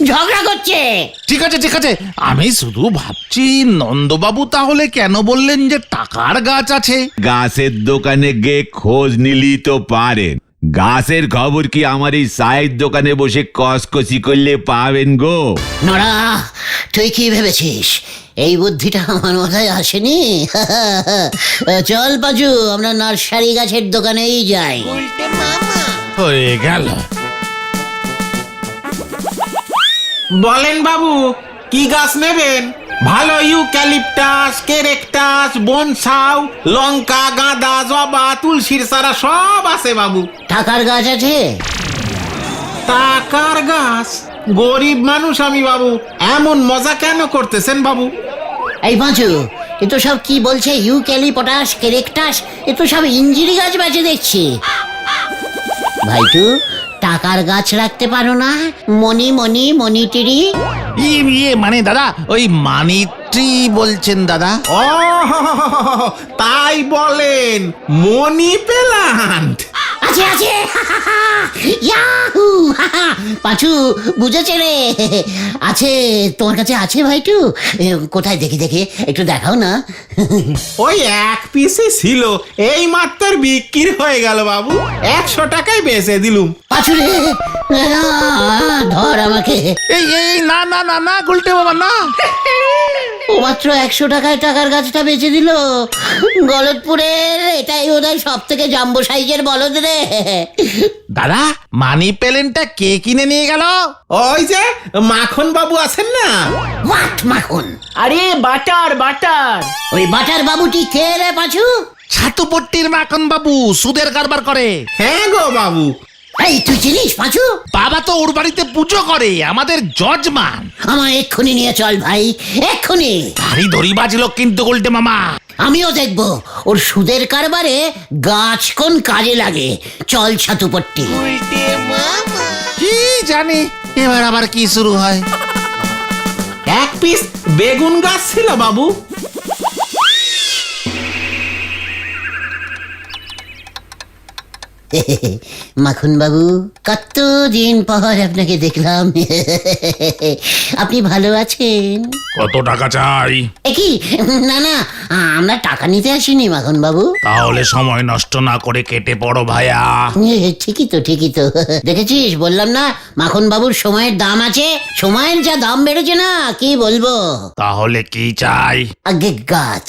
ঝগড়া করছে। ঠিক আছে ঠিক আছে, আমি শুধু ভাবছি নন্দবাবু তাহলে কেন বললেন যে টাকার গাছ আছে? গাছের দোকানে গিয়ে খোঁজ নিলি তো পারেন। গাছের খবর কি আমার এই চায়ের দোকানে বসে কসকসি করলে পাবেন গো? নরা তুই কি ভেবেছিস এই বুদ্ধিটা আমার মাথায় আসেনি? চল পাঁচু, আমরা নার্সারি গাছের দোকানেই যাই। হয়ে গেল। বলেন বাবু, কি গাছ নেবেন? ভালো ইউক্যালিপটাস, কেরেকটাস, বনসাউ, লঙ্কা, গাঁদা, জবা, তুলসীর চারা সব আছে বাবু। টাকার গাছ আছে? টাকার গাছ? গরিব মানুষ আমি বাবু, এমন মজা কেন করতেছেন বাবু? এই পাঁচু, এ তো সব কি বলছে ইউক্যালিপটাস, কেরেকটাস, এ তো সব ইঞ্জিরি গাছ বেঁচে দেখছি। ভাইটু, টাকার গাছ রাখতে পারো না? মনি মনি মনিটিরি। ইয়ে মানে দাদা, ওই মানি ট্রি বলছেন দাদা? ও তাই বলেন, মনি প্ল্যান্ট আছে আছে, ইয়াহু! পাঁচু বুঝেছে রে, আছে। তোমার কাছে আছে ভাইটু? কোথায় দেখি দেখি, একটু দেখাও না। ওই এক পিসই ছিল, এই মাত্র বিক্রি হয়ে গেল বাবু, 100 টাকায় বেচে দিলুম। পাঁচু রে, ধর আমাকে। এই এই না না না না গুলটে বাবা না। ও মাত্র 100 টাকায় টাকার গাছটা বেচে দিল। গলতপুরের এটাই ওদের সব থেকে জাম্বো সাইজের বলদ রে। দাদা, মানি প্ল্যান্টটা কে কিনে নিয়ে গেল? ওই যে মাখন বাবু আছেন না। হোয়াট মাখন? আরে বাটার বাটার। ওই বাটার বাবুটি কে রে পাঁচু? ছাতুপট্টির মাখন বাবু, সুদের কারবার করে। হ্যাঁ গো বাবু। এই তুই চিনিস পাঁচু? বাবা তো ওর বাড়িতে পুজো করে, আমাদের জজমান। আমায় এক্ষুনি নিয়ে চল ভাই, এক্ষুনি। ভারী ধরি বাজলো কিন্তু গুলটে মামা। আমিও দেখবো ওর সুদের কারবারে গাছ কোন কাজে লাগে। চল ছাতুপট্টি। কি জানি এবার আবার কি শুরু হয়। এক পিস বেগুন গাছ ছিল বাবু। মাখন বাবু, কতদিন পর আপনাকে দেখলাম। আপনি ভালো আছেন? কত টাকা চাই? কি না না, আমরা টাকা নিতে আসিনি মাখন বাবু। তাহলে সময় নষ্ট না করে কেটে পড়ো ভাইয়া। ঠিকই তো ঠিকই তো, দেখেছিস বললাম না মাখন বাবুর সময়ের দাম আছে। সময়ের যা দাম বেড়েছে না, কি বলবো। তাহলে কি চাই? আগে গাছ,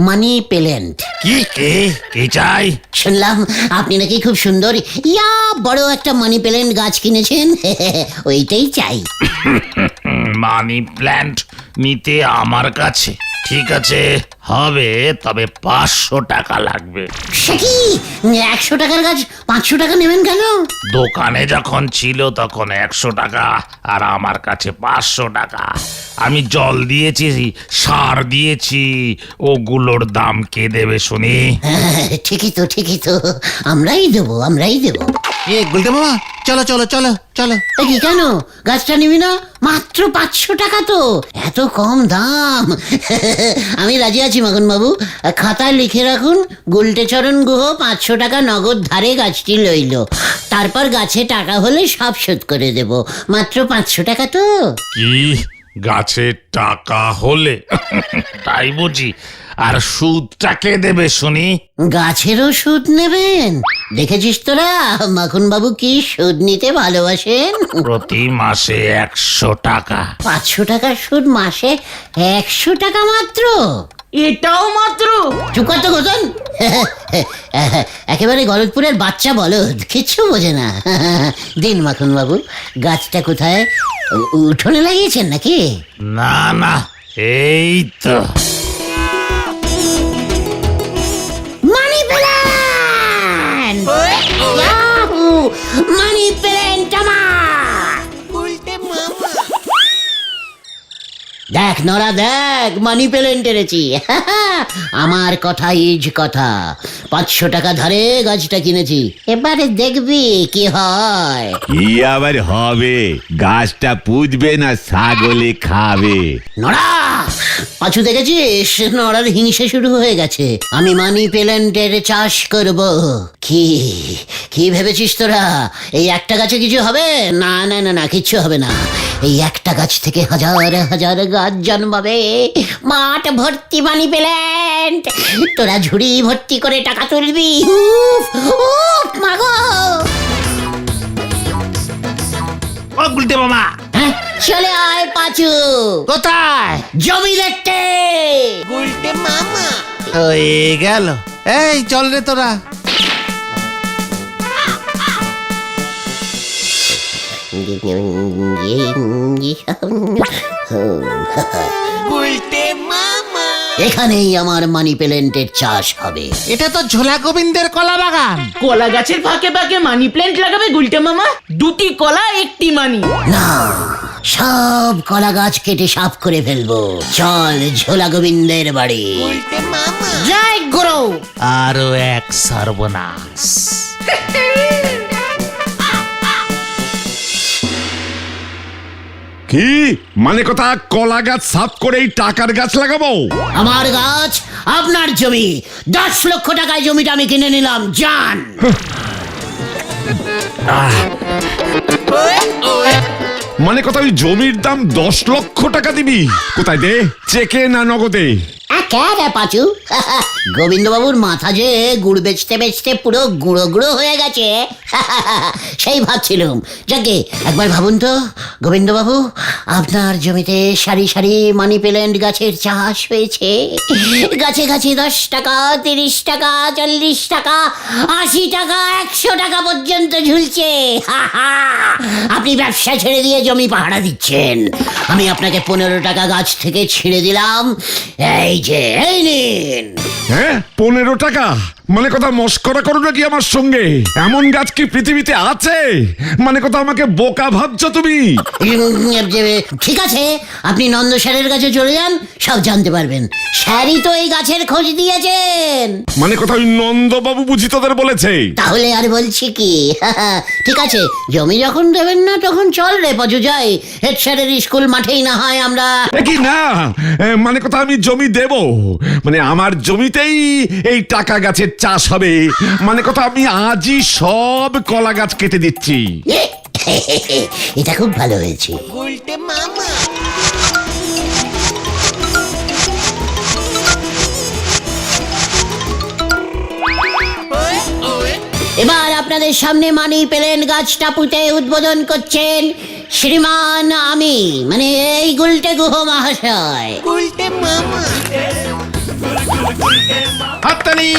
মানি প্ল্যান্ট। কি কে কি চাই? শুনলাম আপনি নাকি খুব সুন্দর ইয়া বড় একটা মানি প্ল্যান্ট গাছ কিনেছেন। ওইটাই চাই। মানি প্ল্যান্ট নিতে আমার কাছে? ঠিক আছে, হবে, তবে 500 টাকা লাগবে। সে কি 100 টাকার গাছ 500 টাকা নেবেন কেন? দোকানে যখন ছিল তখন 100 টাকা, আর আমার কাছে 500 টাকা। আমি জল দিয়েছি, সার দিয়েছি, ওগুলোর দাম কে দেবে শুনি? ঠিকই তো ঠিকই তো, আমরাই দেবো আমরাই দেবো। এ গুলটে মামা, চলো চলো চলো চলো। কি কেন গাছটা নিবি না? মাত্র 500 টাকা তো, এত কম দাম। আমি রাজি আছি মাখন বাবু, খাতায় লিখে রাখুন গুলটে চরণ গুহ 500 টাকা নগদ ধারে গাছটি লইল। তারপর গাছে টাকা হলে সব শোধ করে দেব। মাত্র 500 টাকা তো। কি গাছের টাকা হলে? তাই বুঝি? আর সুদটা কে দেবে শুনি? গাছেরও সুদ নেবেন? দেখেছিস তোরা মাখন বাবু কি সুদ নিতে ভালোবাসেন? প্রতি মাসে 100 টাকা। 500 টাকার সুদ মাসে 100 টাকা মাত্র? এটাও মাত্র? চুপ কর তো গোতন। একেবারে গলতপুরের বাচ্চা বলদ, কিচ্ছু বোঝে না। দিন মাখন বাবু, গাছটা কোথায়? উঠোনে লাগিয়েছেন নাকি? না না, এই তো। Money plant! Yahoo! Money plant আমার! দেখ নরা দেখ, মানি প্ল্যান্ট এনেছি। আমার কথা ইজ কথা। 500 টাকা ধারে গাছটা কিনেছি, এবারে দেখবি কি হয়। কি আবার হবে? গাছটা পুঁতবে না ছাগলে খাবে? নড়া, পাঁচু দেখেছিস নড়ার হিংসে শুরু হয়ে গেছে। আমি মানি প্ল্যান্টের চাষ করব। কি কি ভেবেছিস তোরা এই একটা গাছে কিছু হবে? না না না না, কিচ্ছু হবে না। এই একটা গাছ থেকে হাজার হাজার গাছ জন্মাবে, মাঠ ভর্তি মানি প্ল্যান্ট। তোরা ঝুড়ি ভর্তি করে টাকা তুলবি। উফ উফ মাগো! ও গুলটে মামা, হ্যাঁ, চলে আয় পাঁচু। কোথায়? জমি দেখতে। হয়ে গেল। এই চল রে তোরা। এখানেই আমার মানি প্ল্যান্টের চাষ হবে। এটা তো ঝোলা গোবিন্দের কলা বাগান। কলা গাছের ফাঁকে ফাঁকে মানি প্ল্যান্ট লাগাবে গুলটে মামা? 2টি কলা 1টি মানি? না, সব কলা গাছ কেটে সাফ করে ফেলবো। চল ঝোলা গোবিন্দের বাড়ি। জয় গুরু। আরো এক সর্বনাশ। কি মানে কথা? কলা গাছ সাফ করে এই টাকার গাছ লাগাবো? আমার গাছ আপনার জমি। 10 লক্ষ টাকায় জমিটা আমি কিনে নিলাম। যান। মানে কথা ওই জমির দাম 10 লক্ষ টাকা দিবি? কোথায় দে, চেকে না নগদে? কে পাচু? গোবিন্দবাবুর মাথা যে গুড় বেচতে বেচতে পুরো গুঁড়ো গুঁড়ো হয়ে গেছে। সেই ভাবছিলাম। যাকে একবার ভাবুন তো গোবিন্দবাবু, আপনার জমিতে সারি সারি মানি প্ল্যান্ট গাছের চাষ হয়েছে। গাছে গাছে 10 টাকা, 30 টাকা, 40 টাকা, 80 টাকা, 100 টাকা পর্যন্ত ঝুলছে। আপনি ব্যবসা ছেড়ে দিয়ে জমি পাহারা দিচ্ছেন। আমি আপনাকে 15 টাকা গাছ থেকে ছিঁড়ে দিলাম। এই যে, এই নিন। হ্যাঁ, 15 টাকা? মানে কথা মস্করা করো নাকি আমার সঙ্গে? এমন গাছ কি পৃথিবীতে আছে? মানে কথা আমাকে বোকা ভাবছো তুমি? ঠিক আছে, আপনি নন্দ স্যারের কাছে চলে যান, সব জানতে পারবেন। স্যারই তো এই গাছের খোঁজ দিয়েছেন। মানে কথা ওই নন্দবাবু বুঝি তোদের বলেছে? তাহলে আর বলছি কি? ঠিক আছে, জমি যখন দেবেন না তখন চল রে পাজু, যাই হেড স্যারের স্কুল মাঠেই না হয় আমরা। কি না, মানে কথা আমি জমি দেব, মানে আমার জমিতেই এই টাকা গাছের চাষ হবে। মানে কথা আমি আজই সব কলা গাছ কেটে দিচ্ছি। এটা খুব ভালো হয়েছে। এবার আপনাদের সামনে মানি প্ল্যান্ট গাছটা পুঁতে উদ্বোধন করছেন শ্রীমান আমি, মানে এই গুলটে গুহ মহাশয়। হাততালি।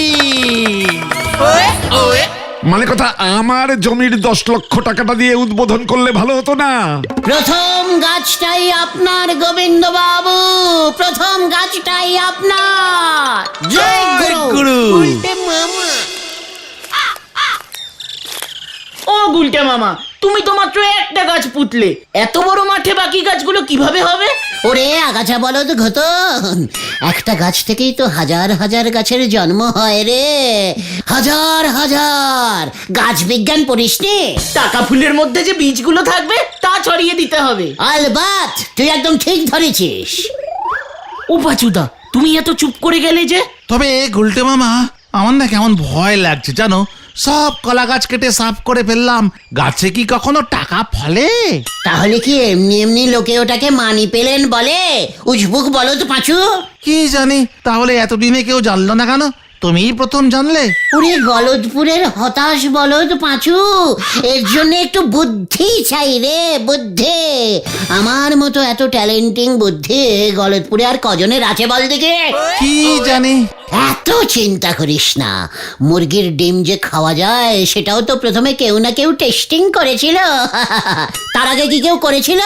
মানে কথা আমার জমির 10 লক্ষ টাকাটা দিয়ে উদ্বোধন করলে ভালো হতো না? প্রথম গাছটাই আপনার গোবিন্দ বাবু, প্রথম গাছটাই আপনার। জয় গুরু। ও গুলটে মামা, তুমি তো মাত্র একটা গাছ পুতলে, এত বড় মাঠে বাকি গাছগুলো কিভাবে হবে? ওরে আগাছা বলদ ঘটন, একটা গাছ থেকেই তো হাজার হাজার গাছের জন্ম হয় রে। হাজার হাজার। গাছ বিজ্ঞান পড়িস নি? টাকা ফুলের মধ্যে যে বীজগুলো থাকবে তা ছড়িয়ে দিতে হবে। আলবাত, তুই একদম ঠিক ধরেছিস। ও পাচুদা, তুমি এত চুপ করে গেলে যে? তবে গুলটে মামা, আমার না কেমন ভয় লাগছে জানো? সব কলা গাছ কেটে সাফ করে ফেললাম, গাছে কি কখনো টাকা ফলে? তাহলে কি এমনি এমনি লোকে ওটাকে মানি পেলেন বলে? উজবুক বলো তো পাঁচু। কি জানি, তাহলে এতদিনে কেউ জানলো না কেন? তুমিই প্রথম জানলে। ওরে গলদপুরের হতাশ বলদ পাঁচু, এর জন্য একটু বুদ্ধি চাই রে, বুদ্ধি। আমার মতো এত ট্যালেন্টিং বুদ্ধি গলদপুরে আর কজনের আছে বল দেখে? কি জানি। এত চিন্তা করিস না, মুরগির ডিম যে খাওয়া যায় সেটাও তো প্রথমে কেউ না কেউ টেস্টিং করেছিল। তার আগে কি কেউ করেছিল?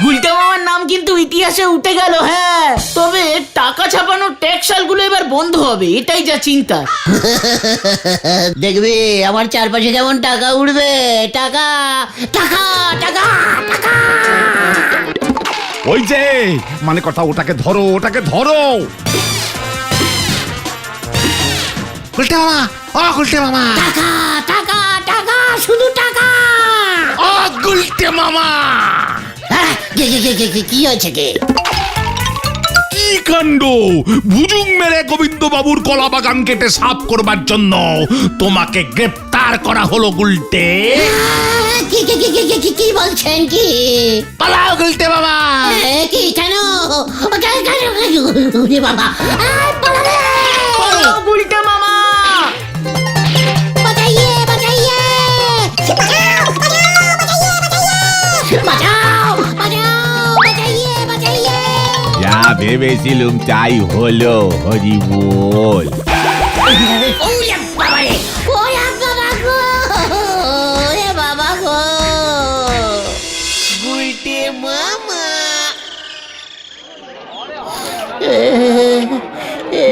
গুলটে মামার নাম কিন্তু ইতিহাসে উঠে গেল। হ্যাঁ, তবে টাকা ছাপানোর ট্যাক্সালগুলো এবার বন্ধ হবে, এটাই যা চিন্তা। দেখবি আমার চারপাশে কেমন টাকা উঠবে, টাকা টাকা টাকা টাকা। ওই যে মানে কথা, ওটাকে ধরো, ওটাকে ধরো। গুলটে মামা, ও গুলটে মামা, টাকা টাকা টাকা, শুধু টাকা। ও গুলটে মামা, হ্যাঁ, কি হয়েছে কি? কি কাণ্ড! ভুজুং মেরে গোবিন্দ বাবুর কলা বাগান কেটে সাফ করবার জন্য তোমাকে গ্রেপ্তার করা হলো গুলটে। কি বলছেন কি? পালাও গুলটে মামা। কি কেন? বাবা পালাবে! গুলটে মামা, বাঁচাইয়ে বাঁচাইয়ে, বাঁচাও বাঁচাও, বাঁচাইয়ে বাঁচাইয়ে। যা ভেবেছিলুম তাই হলো, হরি বল। ওরে বাবা রে, ওরে বাবা গো, ওরে বাবা গো। গুলটে মামা,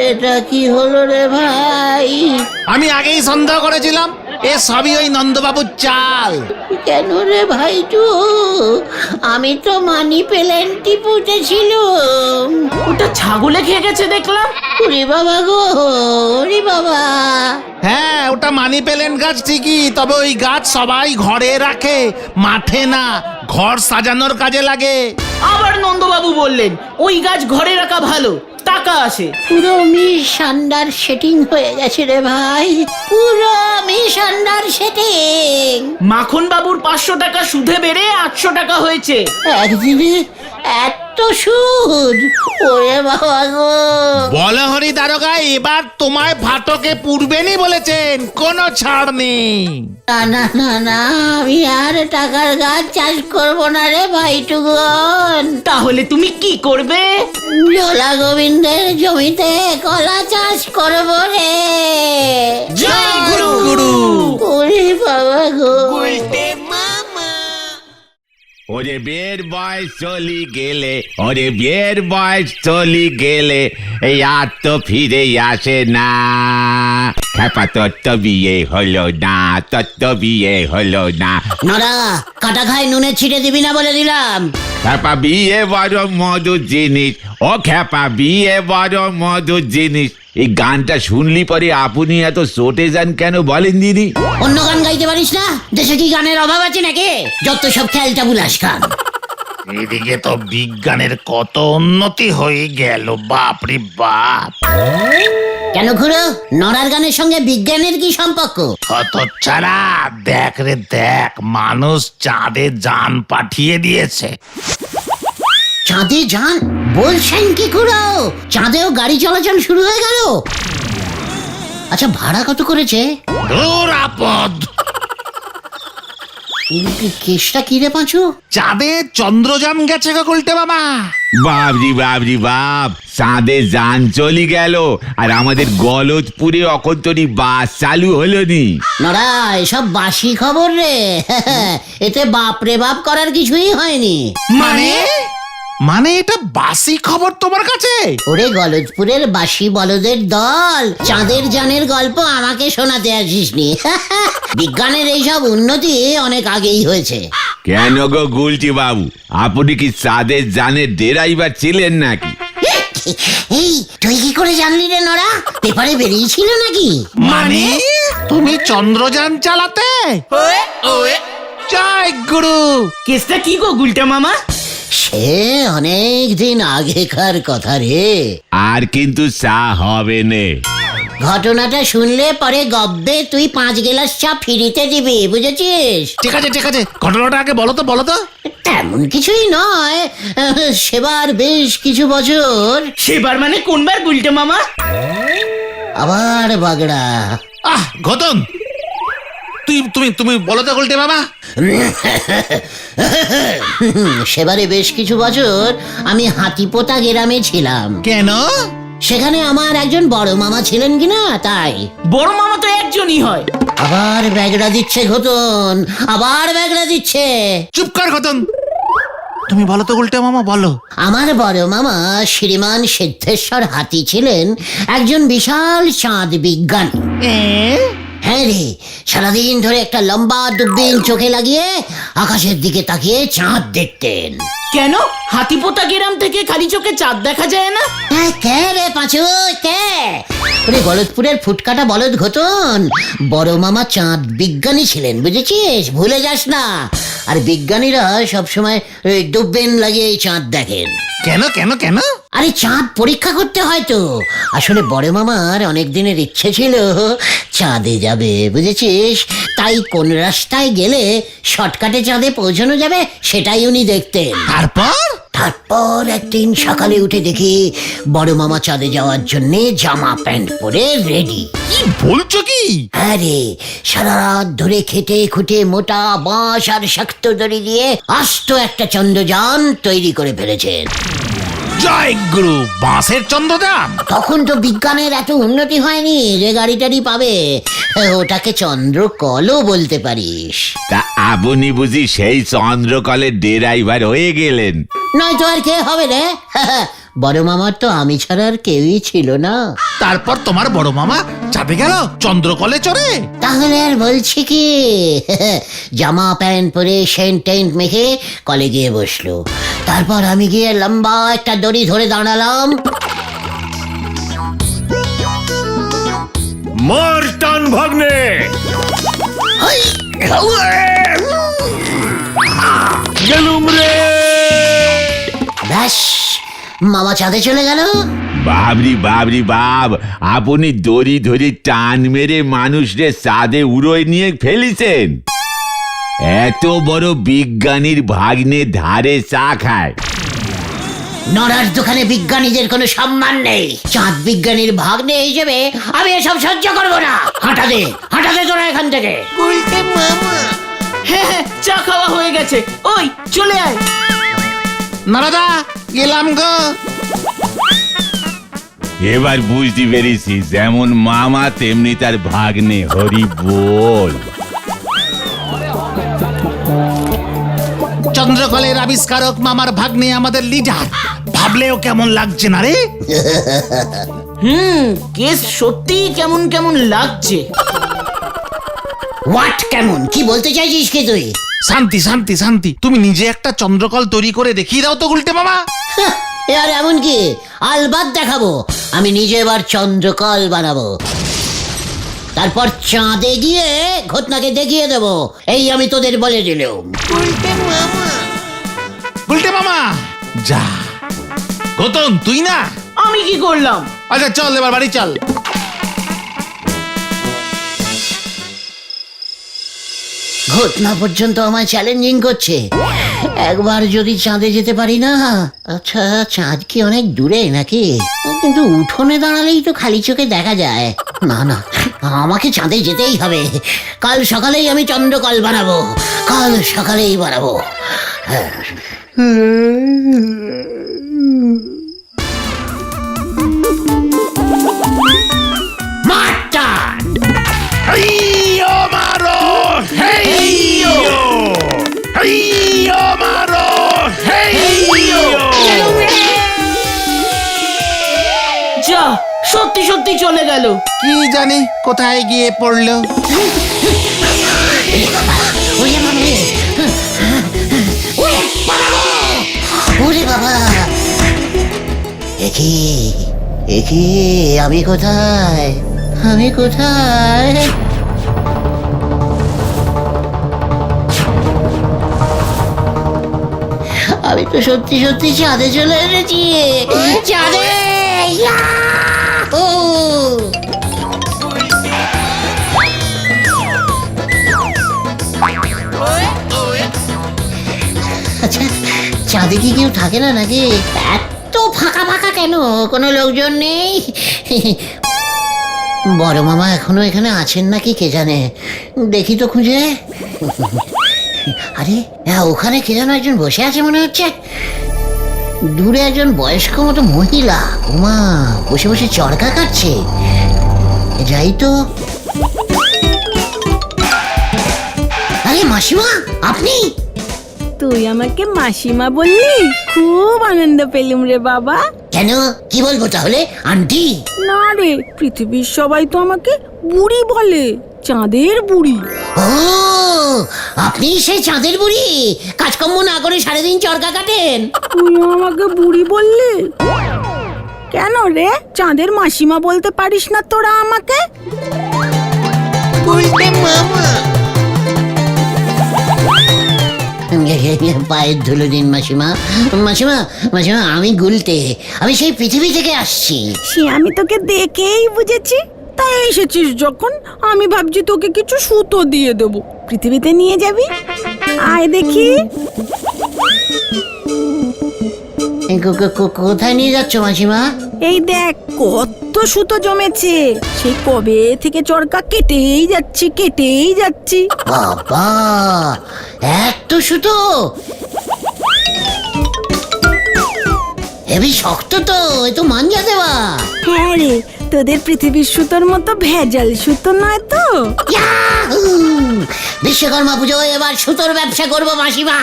এটা কি হলো রে ভাই? আমি আগেই সন্দেহ করেছিলাম এ সবই ওই নন্দবাবুর চাল। কেন রে ভাইটু? আমি তো মানি পেলেন্টি পুঁতেছিলুম। ওটা ছাগলে খেয়ে গেছে দেখলাম। ওরে বাবা গো, ওরে বাবা। হ্যাঁ, ওটা মানি প্ল্যান্ট গাছ ঠিকই, তবে ওই গাছ সবাই ঘরে রাখে, মাঠে না। ঘর সাজানোর কাজে লাগে। আবার নন্দবাবু বললেন ওই গাছ ঘরে রাখা ভালো, টাকা আসে। পুরো মিশান্ডার সেটিং হয়ে গেছে রে ভাই, পুরো মিশান্ডার সেটিং। মাখন বাবুর 500 টাকা সুদে বেড়ে 800 টাকা হয়েছে। একদিনে এত সুদ? ওরে বাবা গো। বলে হরি দারোগা, এবার তোমায় ফাটকে পুরবেনই বলেছেন, কোনো ছাড় নেই। না না না না, আমি আর টাকার গাছ চাষ করবো না রে ভাইটুগন। তাহলে তুমি কি করবে? জোলা গোবিন্দের জমিতে কলা চাষ করবো রে। জয় গুরু গুরু। ওরে বাবা গো। ওরে বিয়ের বয়স চলি গেলে, ওরে বিয়ের বয়স চলি গেলে, এই আর তো ফিরে আসে না। খেপা তোর তো বিয়ে হলো না, তোর তো বিয়ে হলো না। নরা, কাটা খাই নুনে ছিটে দিবি না বলে দিলাম। খেপা বিয়ে বড় মধুর জিনিস, ও খেপা বিয়ে বড় মধুর জিনিস। এই গানটা শুনলি পরে আপনি এত চটে যান কেন বলেন দিদি? অন্য গান গাইতে পারিস না? দেশে কি গানের অভাব আছে নাকি? যত সব খেলটা বুলাস গান। এদিকে তো বিজ্ঞানের কত উন্নতি হয়ে গেল, বাপরে বাপ। কেন খুড়ো, নরার গানের সঙ্গে বিজ্ঞানের কি সম্পর্ক? কত ছাড়া, দেখ রে দেখ, মানুষ চাঁদে যান পাঠিয়ে দিয়েছে। চাঁদে যান বলছেন কি খুড়ো? চাঁদেও গাড়ি চলাচল শুরু হয়ে গেল? আচ্ছা, ভাড়া কত করেছে? দূর আপদ। কেসটা কি রে পাঁচু? চাঁদে চন্দ্রযান গেছে গো গুলটে মামা। বাবরি বাবরি বাপ, চাঁদে যান চলি গেল আর আমাদের গলদপুরে অকন্তরি বাস চালু হলো নি। নরা, এসব বাসি খবর রে। এতে বাপরে বাপ করার কিছুই হয়নি। মানে মানে এটা বাসি খবর তোমার কাছে? ওরে গলদপুরের বাসি বলদের দল, চাঁদের যানের গল্প আমাকে শোনাতে আসিসনি। বিজ্ঞানের এইসব উন্নতি অনেক আগেই হয়েছে। কেন গো গুলটি বাবু, আপনি কি চাঁদের যানের ড্রাইভার ছিলেন নাকি? এই, তুই কি করে জানলি রে নরা? পেপারে বেরিয়েছিল নাকি? মানে তুমি চন্দ্রযান চালাতে? জয় গুরু। কেসটা কি গো গুলটে মামা? সে অনেক দিন আগেকার কথা রে। আর কিন্তু চা হবে নে। ঘটনাটা শুনলে পরে গব্বে তুই 5 গ্লাস চা ফিরিতে দিবি, বুঝেছিস? ঠিক আছে ঠিক আছে, ঘটনাটা আগে বলো তো বলো তো। তেমন কিছুই নয়, সেবার বেশ কিছু বছর সেবার মানে কোনবার গুলটে মামা? আবার বাগড়া। ঘটন, তুমি বলো তো গুলটে মামা। সেবারে বেশ কিছু বছর আমি হাতিপোতা গ্রামে ছিলাম। কেন? সেখানে আমার একজন বড় মামা ছিলেন কিনা তাই। বড় মামা তো একজনই হয়। আবার ব্যাগড়া দিচ্ছে ঘটন, আবার ব্যাগড়া দিচ্ছে। চুপ কর ঘটন, তুমি বলো তো গুলটে মামা, বলো। আমার বড় মামা শ্রীমান সিদ্ধেশ্বর হাতি ছিলেন একজন বিশাল চাঁদ বিজ্ঞানী। হ্যাঁ রে, সারাদিন ধরে একটা লম্বা দূরবীন চোখে লাগিয়ে আকাশের দিকে তাকিয়ে চাঁদ দেখতেন। কেন হাতিপোতা গ্রাম থেকে খালি চোখে চাঁদ দেখা যায় না? কে রে পাঁচু, কে? ওরে গলতপুরের ফুটকাটা বলদ ঘটন, বড় মামা চাঁদ বিজ্ঞানী ছিলেন, বুঝেছিস? ভুলে যাস না। আর বিজ্ঞানীরা সবসময় দূরবীন লাগিয়ে চাঁদ দেখেন। কেন কেন কেন? আরে চাঁদ পরীক্ষা করতে হয় তো। আসলে বড় মামার অনেক দিনের ইচ্ছে ছিল চাঁদে যাবে, বুঝেছিস? তাই কোন রাস্তায় গেলে শর্টকাটে চাঁদে পৌঁছানো যাবে সেটাই উনি দেখতেন। তারপর একদিন সকালে উঠে দেখি বড় মামা চাঁদে যাওয়ার জন্য জামা প্যান্ট পরে রেডি। কি বলছো কি? হ্যাঁ রে, সারা রাত ধরে খেটে খুঁটে মোটা বাঁশ আর শক্ত দড়ি দিয়ে আস্ত একটা চন্দ্রযান তৈরি করে ফেলেছেন। জয় গুরু, বাঁশের চন্দ্রযান? তখন তো বিজ্ঞানের এত উন্নতি হয়নি যে গাড়ি টাড়ি পাবে, ওটাকে চন্দ্রকলও বলতে পারিস। তা আপনি বুঝি সেই চন্দ্রকলের ড্রাইভার হয়ে গেলেন? নয়তো আর কে হবে রে? বড় মামার তো আমি ছাড়া আর কেউই ছিল না। তারপর তোমার বড় মামা চাঁদে গেল চন্দ্রকলে চড়ে? তাহলে আর বলছি কি, জামা প্যান্ট পরে সেন্ট টেন্ট মেখে কলে গিয়ে বসলো। তারপর আমি গিয়ে লম্বা একটা দড়ি ধরে দাঁড়ালাম। মার টান ভাগ্নে! গেলুম রে! ব্যাস, মামা চাঁদে চলে গেল। বাবরি বাবরি বাব, আপনি দড়ি ধরে টান মেরে মানুষরে চাঁদে উড়োয় নিয়ে ফেলিছেন। এত বড় বিজ্ঞানীর ভাগ্নে ধারে চা খায়। নড়ার দোকানে বিজ্ঞানীদের কোনো সম্মান নেই। চাঁদ বিজ্ঞানীর ভাগ্নে হিসেবে আমি এসব সহ্য করবো না। হাঁটা দে তোরা এখান থেকে। হ্যাঁ হ্যাঁ, চা খাওয়া হয়ে গেছে, ওই চলে আয়। নারাদা, গেলাম গো। এবার বুঝতে পেরেছি, যেমন মামা তেমনি তার ভাগ্নে। হরি বল। চন্দ্রকলের আবিষ্কারক মামার ভাগ্নে আমাদের লিডার। ভাবলেও কেমন লাগছে না রে? কেস সত্যি কেমন কেমন লাগছে। হোয়াট কেমন? কি বলতে চাইছিস কি তুই? শান্তি শান্তি শান্তি, তুমি নিজে একটা চন্দ্রকল তৈরি করে দেখিয়ে দাও তো গুলটে মামা। আর এমন কি, আলবাত দেখাবো। আমি নিজে এবার চন্দ্রকল বানাবো, তারপর চাঁদে গিয়ে ঘটনাকে দেখিয়ে দেবো। এই আমি তোদের বলে দিলাম। গুলটে মামা যা। গতন তুই না? আমি কি করলাম? আচ্ছা চল এবার বাড়ি চল। ঘটনা পর্যন্ত আমায় চ্যালেঞ্জিং করছে। একবার যদি চাঁদে যেতে পারি না। আচ্ছা, চাঁদ কি অনেক দূরে নাকি? কিন্তু উঠোনে দাঁড়ালেই তো খালি চোখে দেখা যায়। না না, আমাকে চাঁদে যেতেই হবে। কাল সকালেই আমি চন্দ্রকল বানাবো, কাল সকালেই বানাবো। মাটান হেইয়ো মারো! হেইয়ো! হেইয়ো মারো! হেইয়ো! যা, সত্যি সত্যি চলে গেল। কি জানি কোথায় গিয়ে পড়লো। ওরে বাবা, একি আমি কোথায়? আমি কোথায়? আমি তো সত্যি সত্যি চাঁদে চলে এসেছি। চাঁদে! ইয়াহু! চাঁদে কি কেউ থাকে না নাকি? এত ফাঁকা ফাঁকা কেন? কোনো লোকজন নেই? বড় মামা এখনো এখানে আছেন নাকি কে জানে, দেখি তো খুঁজে। আরে ওখানে কে যেন একজন বসে আছে মনে হচ্ছে, দূরে একজন বয়স্ক মতো মহিলা, উমা বসে বসে চরকা কাটছে। যাই তো। আরে মাসিমা, আপনি? তুই আমাকে মাসিমা বললি, খুব আনন্দ পেলুম রে বাবা। কেন, কি বলবো তাহলে আন্টি? না রে, পৃথিবীর সবাই তো আমাকে বুড়ি বলে, চাঁদের বুড়ি। ও, আপনি সেই চাঁদের বুড়ি, কাজকর্ম না করে সারাদিন চরকা কাটেন? তুই আমাকে বুড়ি বললি কেন রে? চাঁদের মাসিমা বলতে পারিস না তোরা আমাকে? পায়ের ধুলো দিন মাসিমা। মাসিমা, মাসিমা আমি গুলতে, আমি সেই পৃথিবী থেকে আসছি। সে আমি তোকে দেখেই বুঝেছি। তাই এসেছিস যখন, আমি ভাবছি তোকে কিছু সুতো দিয়ে দেব, পৃথিবীতে নিয়ে যাবি। আয় দেখি। কোথায় নিয়ে যাচ্ছ মাসিমা? এই দেখ কত সুতো জমেছে, সেই কবে থেকে চরকা কেটেই যাচ্ছি। বাবা, এত সুতো! হেবি শক্ত তো, এ তো মাঞ্জা দেওয়া। হ্যাঁ রে, তোদের পৃথিবীর সুতোর মতো ভেজাল সুতো নয় তো। ইয়াহু! বিশ্বকর্মা পুজোয় এবার সুতোর ব্যবসা করবো মাসিমা।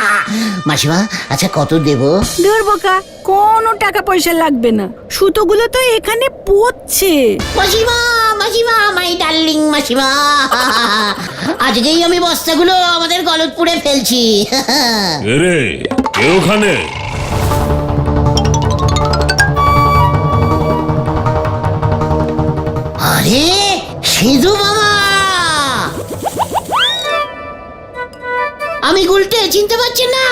মাসিমা, আচ্ছা কত দেব? দূর বোকা, কোনো টাকা পয়সা লাগবে না, সুতোগুলো তো এখানে পড়ছে। মাসিমা, মাসিমা, মাই ডার্লিং মাসিমা, আজকেই আমি বস্তাগুলো আমাদের গলতপুরে ফেলছি। রে কে ওখানে? আরে সিধু মামা, আমি গুলটে, চিনতে পারছেন না?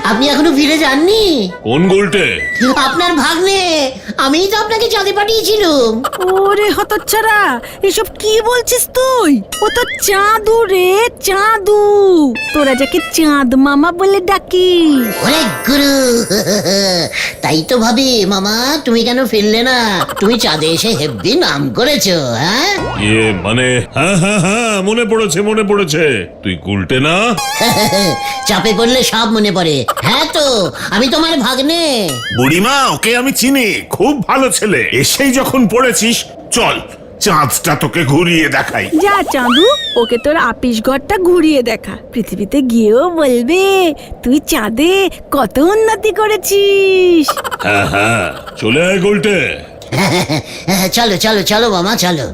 আপনি এখনো ফিরে যাননি? কোন গোলটে? আপনার ভাগ্নে, আমিই তো আপনাকে চাঁদে পাঠিয়েছিলাম। ওরে হতচ্ছাড়া, এসব কি বলছিস তুই? ও তো চাঁদু রে, চাঁদু। তোরা যাকে চাঁদ মামা বলে ডাকিস। ওরে গুরু, তাই তো ভাবি মামা, তুমি কেন ফিরলে না? তুমি চাঁদে এসে হেব্বি নাম করেছো। হ্যাঁ মানে হ্যাঁ হ্যাঁ হ্যাঁ, মনে পড়েছে। তুই গুলটে না? চাপে পড়লে সব মনে পড়ে। হ্যাঁ তো, আমি তোমার ভাগ্নে। বুড়িমা, ওকে আমি চিনি, খুব ভালো ছেলে। এসেই যখন পড়েছিস, চল চাঁদটা তোকে ঘুরিয়ে দেখাই। যা চাঁদু, ওকে তোর আপিস ঘরটা ঘুরিয়ে দেখা, পৃথিবীতে গিয়েও বলবে তুই চাঁদে কত উন্নতি করেছিস। হ্যাঁ হ্যাঁ, চলে আয় গোলটে। চলো চলো চলো মামা, চলো।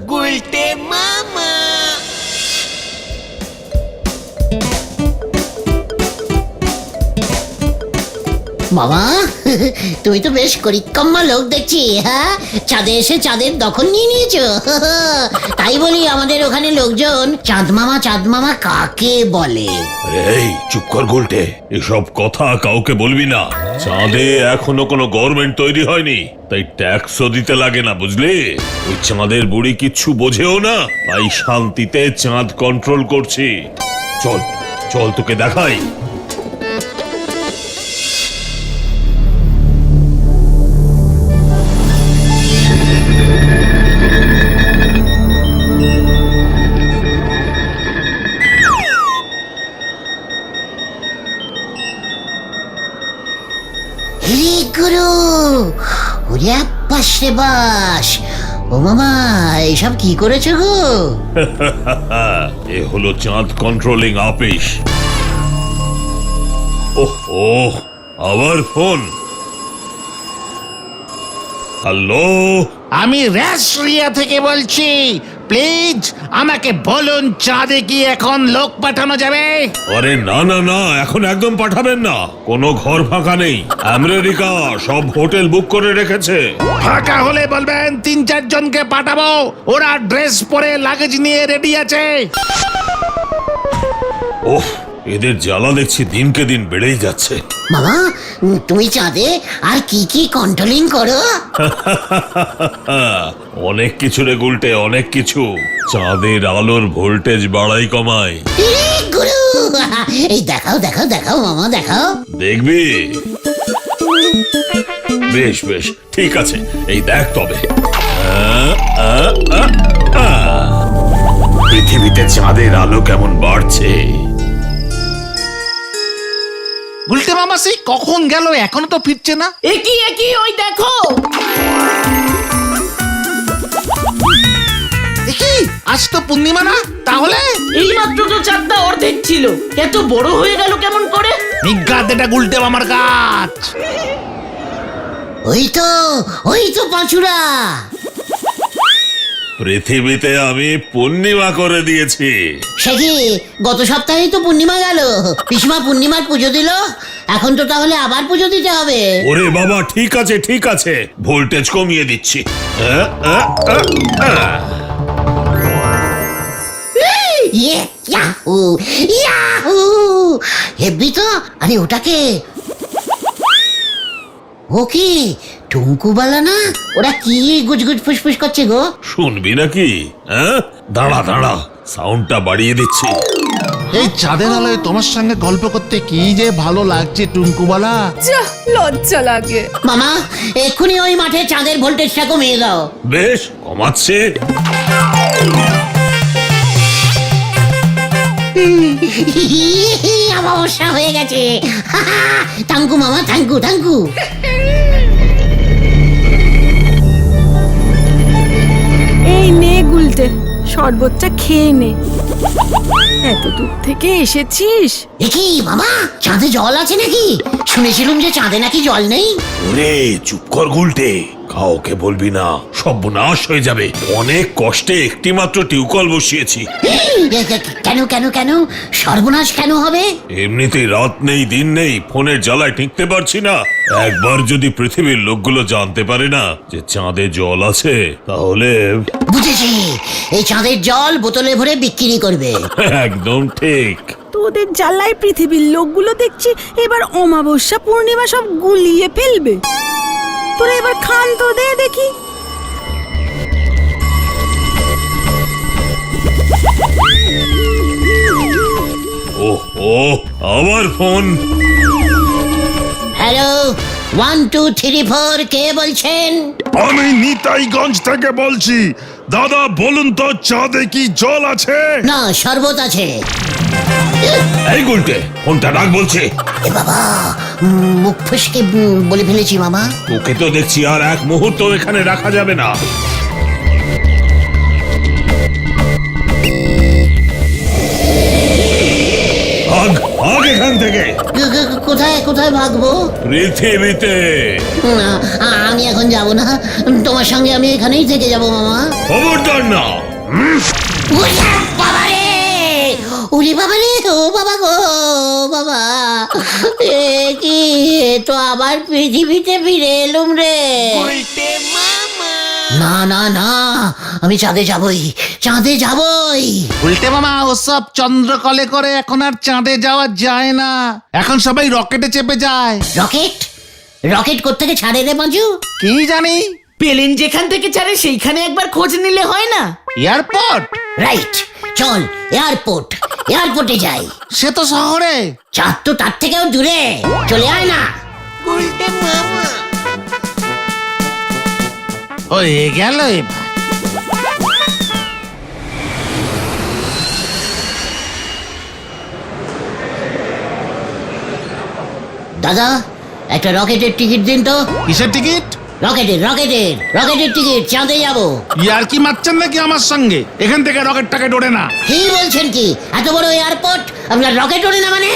মামা, তুমি তো বেশ করিক্কম্মা লোক দেখছি। হ্যাঁ, চাঁদে এসে চাঁদের দখল নিয়ে নিয়েছো। তাই বলি আমাদের ওখানে লোকজন চাঁদ মামা কাকে বলে? এই চুপ কর গোলটে, এসব কথা কাউকে বলবি না। চাঁদে এখনো কোনো গভর্নমেন্ট তৈরি হয়নি, তাই ট্যাক্সও দিতে লাগে না, বুঝলি? ওই চাঁদের বুড়ি কিচ্ছু বোঝেও না, তাই শান্তিতে চাঁদ কন্ট্রোল করছি। চল চল, তোকে দেখাই। গুরু, ওরে আব্বাস রে বাস। ও মামা, এইসব কি করেছো গো? এ হলো চাঁদ কন্ট্রোলিং অফিস। ওহ, আবার ফোন। হ্যালো, আমি রাশিয়া থেকে বলছি, প্লিজ আমাকে বলুন চাঁদে কি এখন লোক পাঠানো যাবে? আরে না না না, এখন একদম পাঠাবেন না, কোনো ঘর ফাঁকা নেই। আমেরিকা সব হোটেল বুক করে রেখেছে। ফাঁকা হলে বলবেন 3-4 জনকে পাঠাবো, ওরা ড্রেস পরে লাগেজ নিয়ে রেডি আছে। ওহ, এদের জ্বালা দেখছি দিনকে দিন বেড়েই যাচ্ছে। মামা তুমি চাঁদে আর কি কি কন্ট্রোলিং করো? অনেক কিছু রে গুলটে, অনেক কিছু। চাঁদের আলোর ভোল্টেজ বাড়াই কমাই। এ, গুরু এই দেখাও দেখাও দেখাও মামা দেখাও। দেখবি? বেশ বেশ ঠিক আছে, এই দেখ তবে। পৃথিবীতে চাঁদের আলো কেমন বাড়ছে। গুলটে মামা সেই কখন গেল, এখনো তো ফিরছে না। একই ওই দেখো। দেখি আজ তো পূর্ণিমা না, তাহলে এই মাত্র তো চাঁদটা অর্ধেক ছিল, এত বড় হয়ে গেল কেমন করে? নিজ্ঞাত এটা গুলটে মামার গাছ। ওই তো পাঁচুরা। পৃথিবীতে আমি পূর্ণিমা করে দিয়েছি। সে কি গত সপ্তাহেই তো পূর্ণিমা গেল, পিসমা পূর্ণিমার পুজো দিল, এখন তো তাহলে আবার পুজো দিতে হবে। ওরে বাবা ঠিক আছে ঠিক আছে, ভোল্টেজ কমিয়ে দিচ্ছি। ইয়ে, ইয়াহু, ইয়াহু। হেব্বি তো। আরে ওটাকে, ও কি টুঙ্কুবালা না? ওরা কি গুজগুজ ফুসফুস করছে গো? শুনবি নাকি? দাঁড়া দাঁড়া, সাউন্ডটা বাড়িয়ে দিচ্ছি। এই চাঁদের আলোয় তোমার সঙ্গে গল্প করতে কি যে ভালো লাগছে টুনকুবালা। যা লজ্জা লাগে। মামা এক্ষুনি ওই মাঠে চাঁদের ভোল্টেজটা কমিয়ে দাও। বেশ, কমাচ্ছে। অমাবস্যা হয়ে গেছে। থ্যাংকু মামা, থ্যাংকু থ্যাংকু। এই নে গুলটে, শরবতটা খেয়ে নে। এত দূর থেকে এসেছিস। এ কি মামা, চাঁদে জল আছে নাকি? শুনেছিলাম যে চাঁদে নাকি জল নেই। ওরে চুপ কর গুলটে, কাউকে বলবি না, সর্বনাশ হয়ে যাবে। অনেক কষ্টে একটি মাত্র টিউবকল বসিয়েছি। কেন কেন কেন সর্বনাশ কেন হবে? এমনিতেই রাত নেই দিন নেই, ফোনের জ্বালায় টিকতে পারছি না। একবার যদি পৃথিবীর লোকগুলো জানতে পারে না যে চাঁদে জল আছে, তাহলে বুঝেছি, এই চাঁদের জল বোতলে ভরে বিক্রি করবে। একদম ঠিক। তোদের জ্বালায় পৃথিবীর লোকগুলো দেখছি এবার অমাবস্যা পূর্ণিমা সব গুলিয়ে ফেলবে। তোরা এবার খান তো দে দেখি। ওহো, আবার ফোন। হ্যালো, 1 2 3 4, কে বলছেন? আমি নিতাইগঞ্জ থেকে বলছি। দাদা বলুন তো, চাঁদে কি জল আছে? না, শরবত আছে। এই গুলটে, ফোনটা ডাক বলছে। এ বাবা, মুখ ফসকে বলে ফেলেছি মামা। তোকে তো দেখছি আর এক মুহূর্ত এখানে রাখা যাবে না। ভাগ ভাগ এখান থেকে। কোথায় কোথায় ভাগবো? পৃথিবীতে। না, আমি এখন যাব না, তোমার সঙ্গে আমি এখানেই থেকে যাব মামা। খবরদার না। বাবা রে, ওরে বাবা রে, ও বাবা গো বাবা, এ কি, তো আবার পৃথিবীতে ফিরে এলুম রে। না না না, আমি চাঁদে যাবই, চাঁদে যাবই। গুলটে মামা ওসব চন্দ্রকলে করে এখন আর চাঁদে যাওয়া যায় না, এখন সবাই রকেটে চেপে যায়। রকেট? রকেট কোত্থেকে ছাড়ে রে বাজু? কি জানি। প্লেন যেখান থেকে ছাড়ে সেইখানে একবার খোঁজ নিলে হয় না? এয়ারপোর্ট? রাইট, চল এয়ারপোর্ট, এয়ারপোর্টে যাই। সে তো শহরে। চাঁদ তো তার থেকেও দূরে, চলে আয় না। হয়ে গেল এবার। দাদা, একটা রকেটের টিকিট দিন তো। কিসের টিকিট? রকেটের রকেটের রকেটের টিকিট, চাঁদে যাবো। ইয়ার কি মারছেন নাকি আমার সঙ্গে? এখান থেকে রকেট টাকেট ওড়ে না। কি বলছেন কি? এত বড় এয়ারপোর্ট, আপনার রকেট ওড়ে না মানে?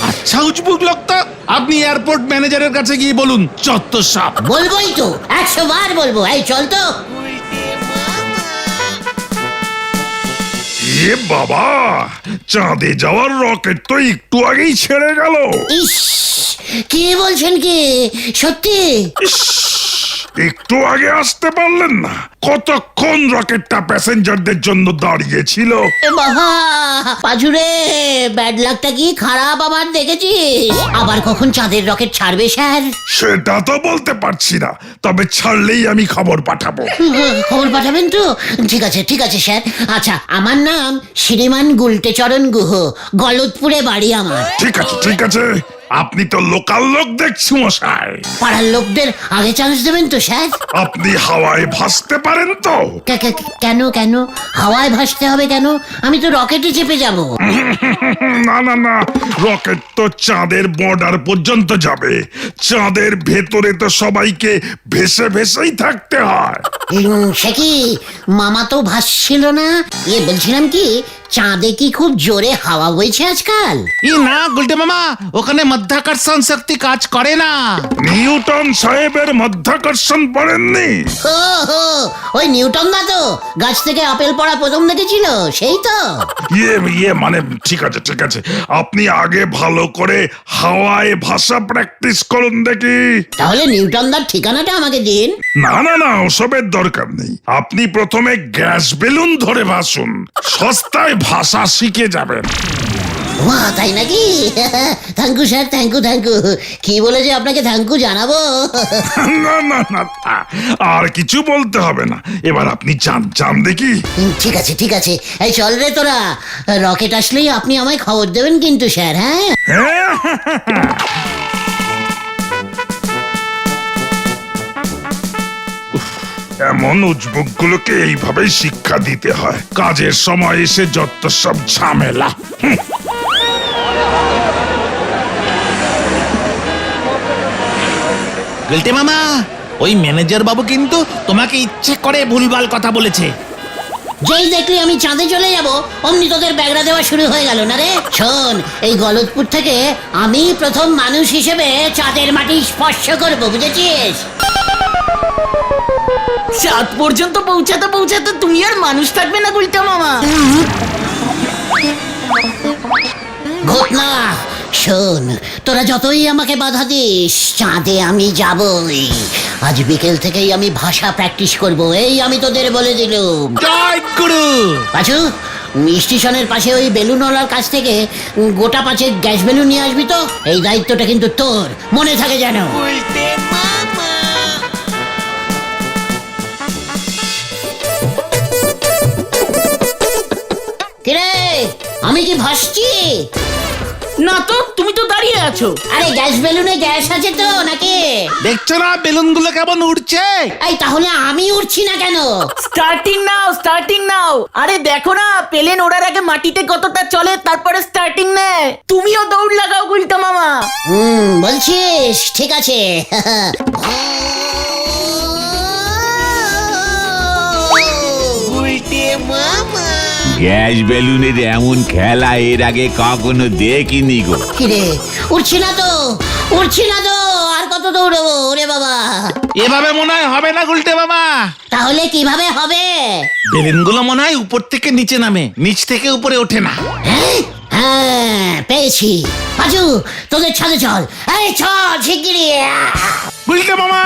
আচ্ছা উজবুক লোক তো। আপনি এয়ারপোর্ট ম্যানেজারের কাছে গিয়ে বলুন চত্বর সাপ। বলবোই তো, 100 বার বলবো। এই চল তো। এ বাবা, চাঁদে যাওয়ার রকেট তো একটু আগেই ছেড়ে গেল। ইস, কি বলছেন কি? সত্যি? একটু আগে আসতে পারলেন না? কতক্ষণ রকেটটা প্যাসেঞ্জারদের জন্য দাঁড়িয়েছিল? এ বাবা পাজুরে, ব্যাড লাকটা কি খারাপ আমার দেখেছিস? আবার কখন চাঁদের রকেট ছাড়বে স্যার? সেটা তো বলতে পারছি না, তবে ছাড়লেই আমি খবর পাঠাবো। খবর পাঠাবেন তো? ঠিক আছে ঠিক আছে স্যার। আচ্ছা, আমার নাম শ্রীমান গুলটেচরণ গুহ, গলতপুরে বাড়ি আমার। ঠিক আছে ঠিক আছে, আপনি তো লোকাল লোক দেখছি মশাই। পাড়ার লোকদের আগে চান্স দেবেন তো স্যার? আপনি হাওয়ায় ভাসতে পারেন তো? কেন কেন হাওয়ায় ভাসতে হবে কেন? আমি তো রকেটে চেপে যাব। না না না, রকেট তো চাঁদের বর্ডার পর্যন্ত যাবে। চাঁদের ভেতরে তো সবাইকে ভেসে ভেসেই থাকতে হয়। সে কি, মামা তো ভাসছিল না? বলছিলাম কি, চাঁদে কি খুব জোরে হাওয়া বইছে আজকাল? না গুলটে মামা, ওখানে মাধ্যাকর্ষণ শক্তি কাজ করে না। নিউটন সাহেবের মাধ্যাকর্ষণ পড়েননি? ও হো, ওই নিউটন দা তো গাছ থেকে আপেল পড়া প্রথম দেখেছিল, সেই তো? মানে ঠিক আছে ঠিক আছে, আপনি আগে ভালো করে হাওয়ায় ভাষা প্র্যাকটিস করুন দেখি। তাহলে নিউটন দার ঠিকানাটা আমাকে দিন। না না না, ওসবের দরকার নেই। আপনি প্রথমে গ্যাস বেলুন ধরে ভাসুন, সস্তায় ভাষা শিখে যাবেন। ওয়া, তাই নাকি? Thank you sir, thank you. কি বলে যে আপনাকে থ্যাংক ইউ জানাবো? না না না, আর কিছু বলতে হবে না। এবার আপনি যান দেখি। ঠিক আছে ঠিক আছে, এই চল রে তোরা, রকেট আসলেই আপনি আমায় খবর দেবেন কিন্তু স্যার। হ্যাঁ এমন উজবুক গুলোকে এইভাবেই শিক্ষা দিতে হয়। কাজের সময় এসে যত সব ঝামেলা। গুলটে মামা, ওই ম্যানেজার বাবু কিন্তু তোমাকে ইচ্ছে করে ভুলভাল কথা বলেছে। যেই দেখলি আমি চাঁদে চলে যাব, অমনি তোদের ব্যাগরা দেওয়া শুরু হয়ে গেল না রে? শোন, এই গলতপুর থেকে আমি প্রথম মানুষ হিসেবে চাঁদের মাটি স্পর্শ করব, বুঝেছিস? চাঁদ পর্যন্ত পৌঁছাতে পৌঁছাতে তুমি আর মানুষ থাকবে না গুলটা মামা। ঘটনা শোন, তোরা যতই আমাকে বাধা দিস, চাঁদে আমি যাবই। আজ বিকেল থেকেই আমি ভাষা প্র্যাকটিস করব, এই আমি তোদের বলে দিলুম। জয় গুরু। পাঁচু, স্টেশনের পাশে ওই বেলুনওয়ালার কাছ থেকে গোটা 5 গ্যাস বেলুন নিয়ে আসবি তো। এই দায়িত্বটা কিন্তু তোর, মনে থাকে যেন। কিরে, আমি কি ভাসছি? না তো, তুমি তো দাঁড়িয়ে আছো। আরে গ্যাস বেলুনে গ্যাস আছে তো নাকি? দেখছো না বেলুন গুলো কেমন উঠছে? এই তাহলে আমি উঠছি না কেন? স্টার্টিং নাও। আরে দেখো না, প্লেন ওড়ার আগে মাটিতে কতটা চলে, তারপরে স্টার্টিং নেয়। তুমিও দৌড় লাগাও গুলটা মামা। বলছিস? ঠিক আছে। গ্যাস বেলুনের এমন খেলা এর আগে কখনো দেখিনি গো। কিরে, উঠছি না তো, আর কত দৌড়বো রে বাবা? এভাবে মনে হয় হবে না গুলটে মামা। তাহলে কিভাবে হবে? বেলুন গুলো মনে হয় উপর থেকে নিচে নামে, নিচ থেকে উপরে ওঠে না। হ্যাঁ, পেয়েছি। পাঁচু, তোদের ছাদে চল। এই চল শিগগিরি। গুলটে মামা,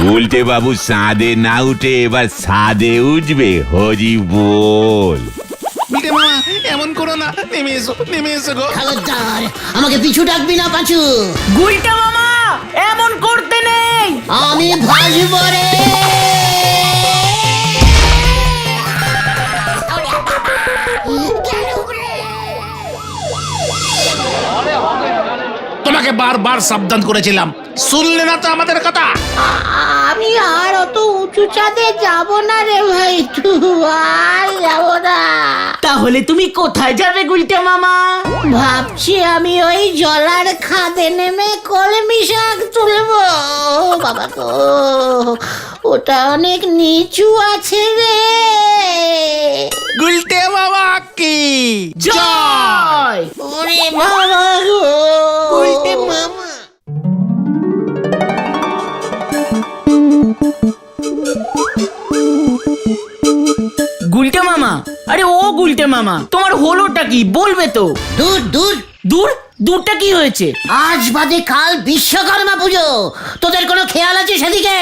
বলতে বাবু চাঁদে না উঠে এবার ছাদে উঠবে, হরি বল। গুলটে মামা এমন করো না, নেমে এসো গো। খবরদার, আমাকে পিছু ডাকবি না পাঁচু। গুলটা মামা, এমন করতে নেই। আমি ভাসবো রে। তোমাকে বারবার সাবধান করেছিলাম, শুনলে না তো আমাদের কথা। আমি আর অত উঁচু চাঁদে যাব না রে ভাই, আর যাব না। তাহলে তুমি কোথায় যাবে গুলটা মামা? ভাবছি আমি ওই জলার খাদে নেমে কলমি শাক তুলবো। বাবা গো, ওটা অনেক নিচু আছে রে। গুলটে মামা কি জয়। ওরে বাবা গো, উল্টে মামা। গুলটা মামা, আরে ও গুলটা মামা, তোমার হলোটা কি বলবে তো? দূর দূর দূরটা কি হয়েছে? আজ বাদে কাল বিশ্বকর্মা পুজো, তোদের কোনো খেয়াল আছে সেদিকে?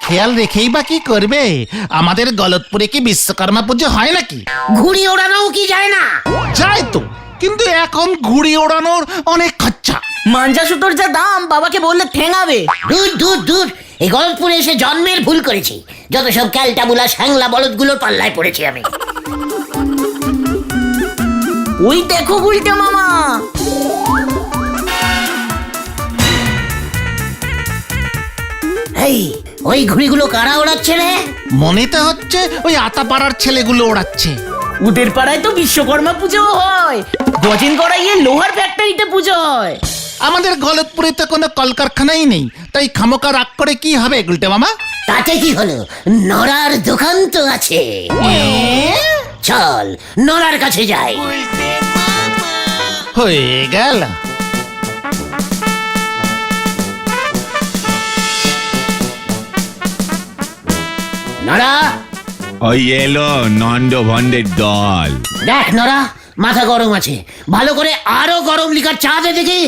খেয়াল রেখেই বা কি করবে? আমাদের গলতপুরে কি বিশ্বকর্মা পুজো হয় নাকি? ঘুড়ি ওড়ানোও কি যায় না? যায় তো, কিন্তু এখন ঘুড়ি ওড়ানোর অনেক খরচা। মাঞ্জা সুতোর যা দাম, বাবাকে বললে ঠেঙাবে। দূর দূর দূর, এই গলতপুরে এসে জন্মের ভুল করেছি। যত সব ক্যালটাবুলা স্যাংলা বলদগুলোর পাল্লায় পড়েছি আমি। ওই দেখো গুলটে মামা। এই ওই ঘুড়িগুলো কারা ওড়াচ্ছে রে? মনে তো হচ্ছে ওই আতাপাড়ার ছেলেগুলো ওড়াচ্ছে। ওদের পাড়ায় তো বিশ্বকর্মা পুজো হয়, গজেন করাইয়ে লোহার ফ্যাক্টরিতে পুজো হয়। আমাদের গলতপুরে তো কোনো কলকারখানাই নেই, তাই খামোকা রাগ করে কি হবে গুলটে মামা? তাতে কি হলো, নড়ার দোকান তো আছে। চল নড়ার কাছে যাই। হয়ে গেল। নড়া, ওই এলো নন্দ ভন্ডের দল। দেখ নড়া, মাথা গরম আছে, ভালো করে আরো গরম লিকার চা দে দেখি।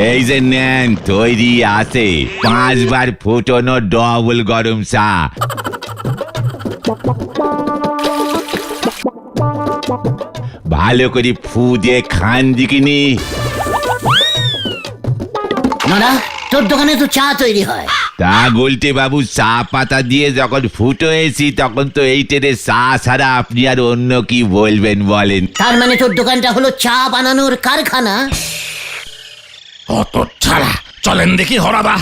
এই যে নেন, তৈরি আছে 5 বার ফুটনো ডবল গরম চা। ভালো করে ফু দিয়ে খান দিকিনি। নড়া, তোর দোকানে তো চা তৈরি হয়। তা গুলটে বাবু, চা পাতা দিয়ে যখন ফুটো এসি তখন তো এই টেনে চা ছাড়া আপনি আর অন্য কি বলবেন বলেন? তার মানে তোর দোকানটা হলো চা বানানোর কারখানা? অত ছাড়া, চলেন দেখি হরাদা,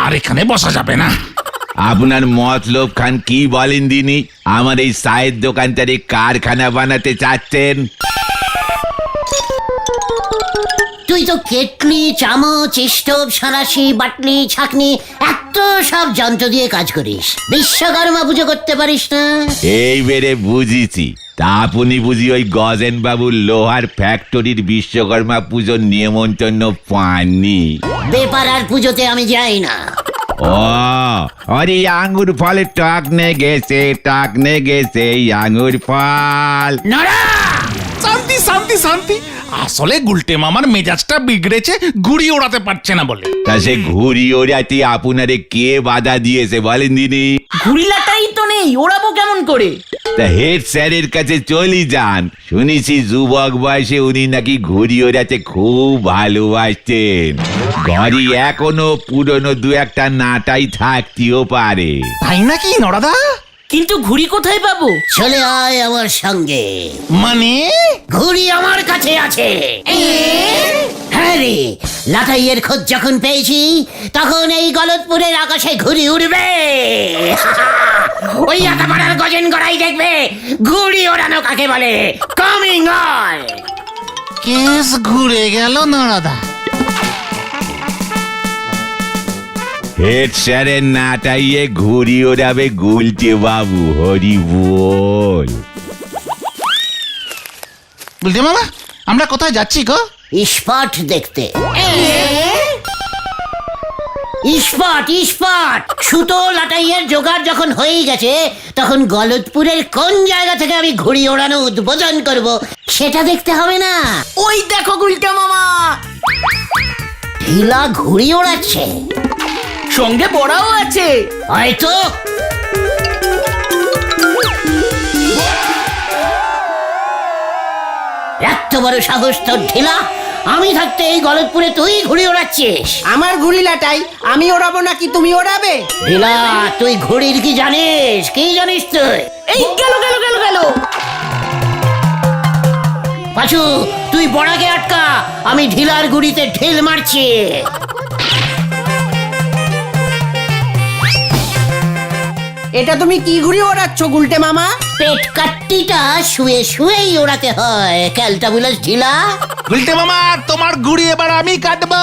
আর এখানে বসা যাবে না। আপনার মতলব খান কি বলেন দিনি? আমার এই চায়ের দোকানটারে কারখানা বানাতে চাচ্ছেন? তুই তো কেটলি, চামচ, স্টোভ, সারাশি, বাটলি, ছাকনি, এত সব যন্ত্র দিয়ে কাজ করিস, বিশ্বকর্মা পুজো করতে পারিস না? এই বেড়ে বুঝিছি। তা আপনি বুঝি ওই গজেন বাবুর লোহার ফ্যাক্টরির বিশ্বকর্মা পুজোর নিমন্ত্রণ পাননি? বেপারার পুজোতে আমি যাই না। ও আরে আঙ্গুর ফলে টাকনে গেছে আঙ্গুর ফল। নড়া, শান্তি শান্তি শান্তি। আসলে গুলটে মামার মেজাজটা বিগড়েছে ঘুড়ি ওড়াতে পারছে না বলে। তা সে ঘুড়ি ওড়াতে আপনারে কে বাধা দিয়েছে বলেন দিনি? ঘুড়িলাটাই তো নেই, ওড়াবো কেমন করে? তা হেড স্যারের কাছে চলি যান। শুনেছি যুবক বয়সে উনি নাকি ঘুড়ি ওড়াতে খুব ভালোবাসতেন। ঘড়ি এখনো পুরনো 2-1টা নাটাই থাকতেও পারে। তাই নাকি নড়াদা? কিন্তু ঘুড়ি কোথায় পাবো? চলে আয় আমার সঙ্গে। মানে? ঘুড়ি আমার কাছে আছে। হ্যাঁ রে, লাটাইয়ের খোঁজ যখন পেয়েছি তখন এই গলতপুরের আকাশে ঘুড়ি উড়বে। ওই আতাপাড়ার গজেন গড়াই দেখবে ঘুড়ি ওড়ানো কাকে বলে। Coming on. কেস ঘুরে গেল নড়াদা। হেড স্যারের নাটাইয়ে ঘুড়ি ওড়াবে গুলটে বাবু। হরি বল। গুলটে মামা, আমরা কোথায় যাচ্ছি গো? ইস্পাট দেখতে। ইস্পাট ইস্পাট, সুতো লাটাইয়ের জোগাড় যখন হয়ে গেছে তখন গলতপুরের কোন জায়গা থেকে আমি ঘুড়ি ওড়ানো উদ্বোধন করব সেটা দেখতে হবে না? ওই দেখো গুলটে মামা, ঢিলা ঘুড়ি ওড়াচ্ছে, সঙ্গে বড়াও আছে। হয়তো। এত বড় সাহস তোর ঢিলা! আমি থাকতে এই গলতপুরে তুই ঘুড়ি ওড়াচ্ছিস? আমার ঘুড়ি লাটাই, আমি ওড়াবো নাকি তুমি ওড়াবে? ঢিলা, তুই ঘুড়ির কি জানিস? কি জানিস তুই? এই গেল গেল গেল গেল। পাঁচু, তুই বড়াকে আটকা, আমি ঢিলার গুড়িতে ঢিল মারছি। এটা তুমি কি ঘুড়ি ওড়াচ্ছ গুলটে মামা? পেট কাট্টিটা শুয়ে শুয়েই ওড়াতে হয়, ক্যালটাবুলাস ঢিলা। গুলটে মামা, তোমার ঘুড়ি এবার আমি কাটবো।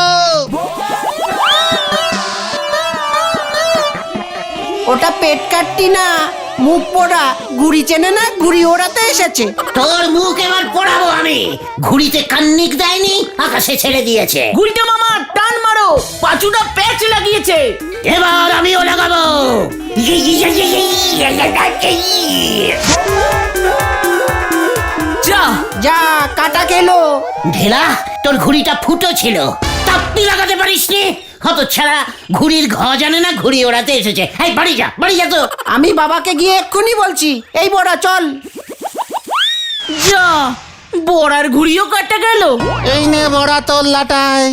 ওটা পেট কাটতি না, মুখ পোড়া। ঘুড়ি চেনে না, ঘুড়ি ওড়াতে এসেছে। তোর মুখ এবার পড়াবো আমি। ঘুড়িতে কান্নিক দেয়নি, আকাশে ছেড়ে দিয়েছে। গুলটে মামা টান মারো, পাঁচুটা প্যাচ লাগিয়েছে। এবার আমিও লাগাবো। যা যা কাটা গেলো। ঢেলা, তোর ঘুড়িটা ফুটো ছিল, তাপ্পি লাগাতে পারিসনি। হতচ্ছাড়া, ঘুড়ির ঘ জানে না ঘুড়ি ওড়াতে এসেছে। এই বাড়ি যা, বাড়ি যা তো। আমি বাবাকে গিয়ে এক্ষুনি বলছি। এই বড়া চল। যা, বড়ার ঘুড়িও কাটা গেল। এই নে বড়া তোর লাটাই।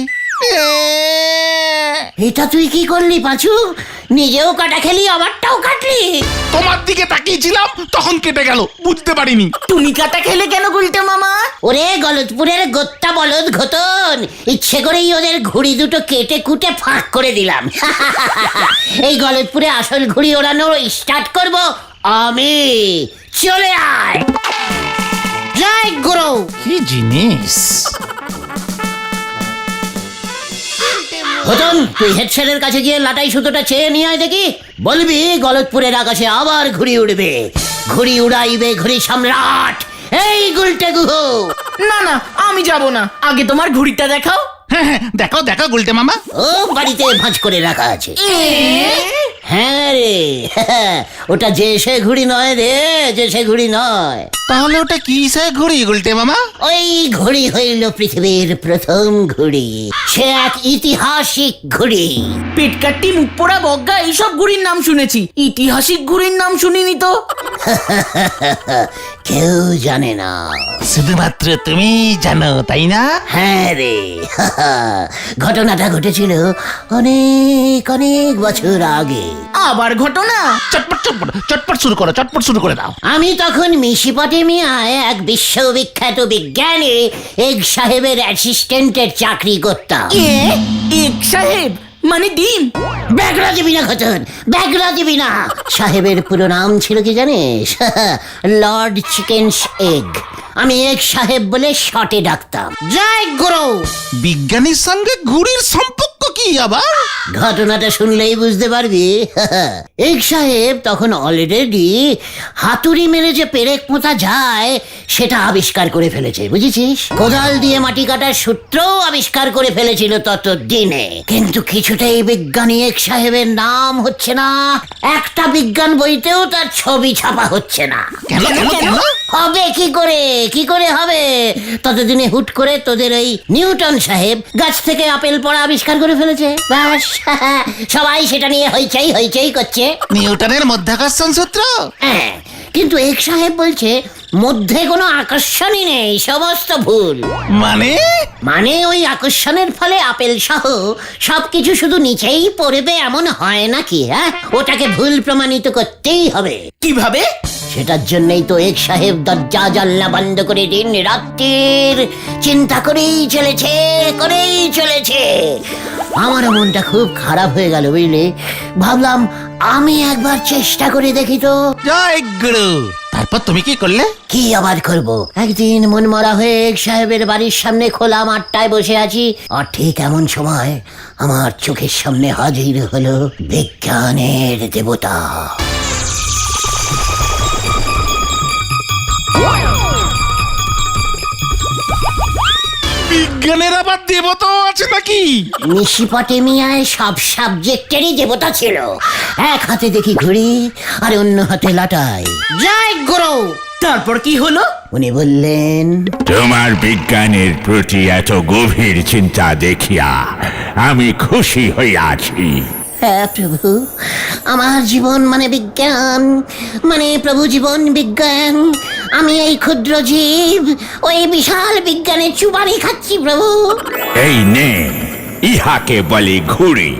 এটা তুই কি করলি পাঁচু? নিজেও কাটা খেলি, আবারটাও কাটলি। তোমার দিকে তাকিয়েছিলাম তখন কেটে গেল, বুঝতে পারিনি। তুমি কাটা খেলে কেন গুলটে মামা? ওরে গলতপুরের গোত্তা বলদ ঘতন, ইচ্ছে করেই ওদের ঘুড়ি দুটো কেটে কুটে ফাঁক করে দিলাম। এই গলতপুরে আসল ঘুড়ি ওড়ানো স্টার্ট করব আমি। চলে আয়। জয় গুরু। কি জিনিস! ঘতন, তুই হেড স্যারের কাছে গিয়ে লাটাই সুতোটা চেয়ে নিয়ে আয় দেখি। বলবি গলতপুরের আকাশে আবার ঘুড়ি উড়বে, ঘুড়ি উড়াইবে ঘুড়ি সম্রাট এই গুলটে গুহ। না না, আমি যাব না, আগে তোমার ঘুড়িটা দেখাও। হ্যাঁ হ্যাঁ, দেখো দেখো গুলটে মামা। ও বাড়িতে ভাঁজ করে রাখা আছে। হ্যাঁ রে, ওটা যে সে ঘুড়ি নয় রে, যে সে ঘুড়ি নয়। তাহলে ওটা কিসে ঘুড়ি গুলটে মামা? ওই ঘুড়ি হইল পৃথিবীর প্রথম ঘুড়ি, সে এক ঐতিহাসিক ঘুড়ি। পেটকাট্টি, মুখ পোড়া, বজ্ঞা এইসব ঘুড়ির নাম শুনেছি, ঐতিহাসিক ঘুড়ির নাম শুনিনি তো। কেউ জানে না, শুধুমাত্র তুমি জানো, তাই না? হ্যাঁ রে। ঘটনাটা ঘটেছিল অনেক অনেক বছর আগে। আবার ঘটনা? চটপট চটপট চটপট শুরু করো, চটপট শুরু করে দাও। আমি তখন মেসোপটেমিয়ায় এক বিশ্ববিখ্যাত বিজ্ঞানী এগ সাহেবের অ্যাসিস্ট্যান্টের চাকরি করতাম। এক সাহেব মানে ডিম? ব্যাগরা দিবি না ঘটন, ব্যাগরা দিবি না। সাহেবের পুরো নাম ছিল কি জানিস? Lord chickens egg. আমি এগ সাহেব বলে শর্টে ডাকতাম। জয় গুরু। বিজ্ঞানীর সঙ্গে ঘুড়ির সম্পর্ক কি আবার? ঘটনাটা শুনলেই বুঝতে পারবি। এগ সাহেব তখন অলরেডি হাতুড়ি মেরে যে পেরেক পোঁতা যায় সেটা আবিষ্কার করে ফেলেছে, বুঝেছিস? কোদাল দিয়ে মাটি কাটার সূত্রও আবিষ্কার করে ফেলেছিল তত দিনে। কিন্তু কিছুতেই বিজ্ঞানী এগ সাহেবের নাম হচ্ছে না, একটা বিজ্ঞান বইতেও তার ছবি ছাপা হচ্ছে না। কেন কেন কেন? হবে কি করে, কি করে হবে? ততদিনে হুট করে তোদের ওই নিউটন সাহেব গাছ থেকে আপেল পড়া আবিষ্কার করে ফেলেছে। ব্যাস, সবাই সেটা নিয়ে হইচই হইচই করছে। নিউটনের মধ্যাকর্ষণ সূত্র? হ্যাঁ, কিন্তু এক সাহেব বলছে মধ্যে কোনো আকর্ষণই নেই, সমস্ত ভুল। মানে ওই আকর্ষণের ফলে আপেল সহ সবকিছু শুধু নিচেই পড়বে এমন হয় নাকি? হ্যাঁ, ওটাকে ভুল প্রমাণিত করতেই হবে। কিভাবে? সেটার জন্যই তো এক সাহেব দরজা জানলা বন্ধ করে দিন রাত্রির চিন্তা করেই চলেছে। আমার মনটা খুব খারাপ হয়ে গেল, বুঝলি? ভাবলাম আমি একবার চেষ্টা করে দেখি তো। জয় গুরু। তারপর তুমি কি করলে? কি আবার করব? একদিন মনমরা হয়ে এক সাহেবের বাড়ির সামনে খোলা মাঠটায় বসে আছি, আর ঠিক এমন সময় আমার চোখের সামনে হাজির হলো বিজ্ঞানের দেবতা। বিজ্ঞানের আবার দেবতাও আছে নাকি? মেসোপটেমিয়ায় সব সাবজেক্টেরই দেবতা ছিল। এক হাতে দেখি ঘুড়ি আর অন্য হাতে লাটাই। জয় গুরু। তারপর কি হলো? উনি বললেন, তোমার বিজ্ঞানের প্রতি এত গভীর চিন্তা দেখিয়া আমি খুশি হইয়াছি। হ্যাঁ প্রভু, আমার জীবন মানে বিজ্ঞান, মানে প্রভু জীবন বিজ্ঞান। আমি এই ক্ষুদ্র জীব ওই বিশাল বিজ্ঞানের চুবানি খাচ্ছি প্রভু। এই নে, ইহাকে বলে ঘুড়ি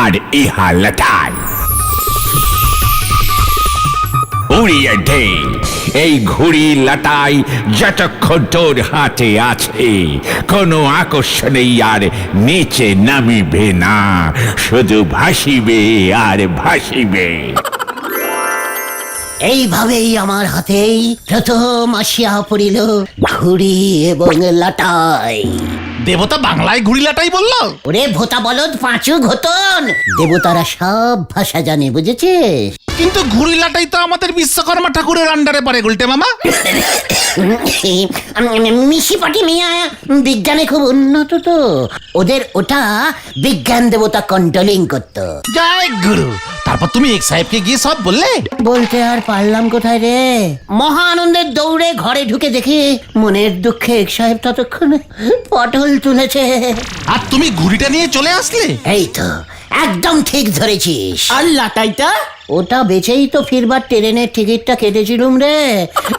আর ইহা লাটাই। উড়িয়ে দে এই ঘুড়ি লাটাই যতক্ষণ তোর হাতে আছে, কোনো আকর্ষণেই আর নিচে নামিবে না, শুধু ভাসিবে আর ভাসিবে। এইভাবেই আমার হাতেই প্রথম আসিয়া পড়িল ঘুড়ি এবং লাটাই। দেবতা বাংলায় ঘুড়ি লাটাই বললো? ওরে ভোতা বলদ পাঁচু ঘতন, দেবতারা সব ভাষা জানে, বুঝেছিস? কিন্তু ঘুড়ি লাটাই তো আমাদের বিশ্বকর্মা ঠাকুরের আন্ডারে পড়ে গুলটে মামা। মিশি পাটি মিয়া বিজ্ঞানে খুব উন্নত তো, ওদের ওটা বিজ্ঞান দেবতা কন্ট্রোলিং করতো। জয় গুরু। তারপর তুমি এক সাহেবকে গিয়ে সব বললে? বলতে আর পারলাম কোথায় রে, মহা আনন্দের দৌড়ে ঘরে ঢুকে দেখি মনের দুঃখে এক সাহেব ততক্ষণে পটল তুলেছে। আর তুমি ঘুড়িটা নিয়ে চলে আসলে? এই তো একদম ঠিক ধরেছিস। আর লাটাইটা? ওটা বেচেই তো ফিরবার ট্রেনের টিকিটটা কেটেছিলুম রে,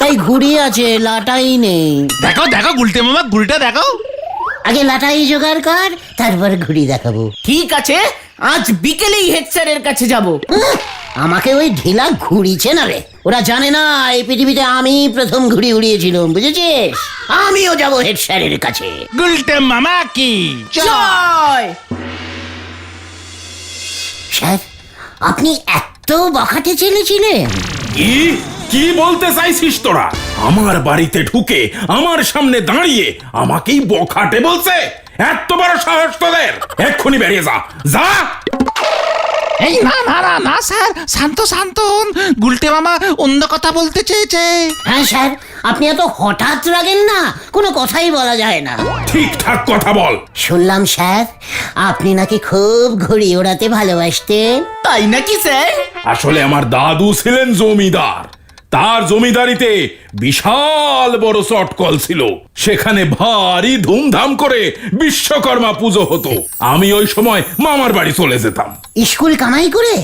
তাই ঘুড়ি আছে, লাটাই নেই। দেখো দেখো গুলটে মামা, ঘুড়িটা দেখো। আগে লাটাই জোগাড় কর, তারপর ঘুড়ি দেখাবো। ঠিক আছে, আজ বিকেলেই হেড স্যারের কাছে যাব। আমাকে ওই ঢিলা ঘুড়িছে না রে, ওরা জানে না এই পৃথিবীতে আমি প্রথম ঘুড়ি উড়িয়েছিলাম, বুঝেছিস? আমিও যাবো হেড স্যারের কাছে। গুলটে মামা কি জয়। স্যার, আপনি এত বখাটে ছেলেছিলেন? কি বলতে চাইছিস তোরা? আমার বাড়িতে ঢুকে আমার সামনে দাঁড়িয়ে আমাকেই বখাটে বলছে? এত বড় সাহস তোদের! এক্ষুনি বেরিয়ে যা, যা! এই না না না না স্যার, শান্ত শান্ত হন। গুলটে মামা অন্য কথা বলতে চেয়েছে। হ্যাঁ স্যার, আপনি এত হঠাৎ রাগেন না, কোনো কথাই বলা যায় না। ঠিকঠাক কথা বল। শুনলাম স্যার আপনি নাকি খুব ঘুড়ি ওড়াতে ভালোবাসতেন। তাই নাকি স্যার? আসলে আমার দাদু ছিলেন জমিদার। তার জমিদারিতে বিশাল বড় চটকল ছিল, সেখানে ভারী ধুমধাম করে বিশ্বকর্মা পুজো হতো। আমি ওই সময় মামার বাড়ি চলে যেতাম। স্কুল কামাই করে?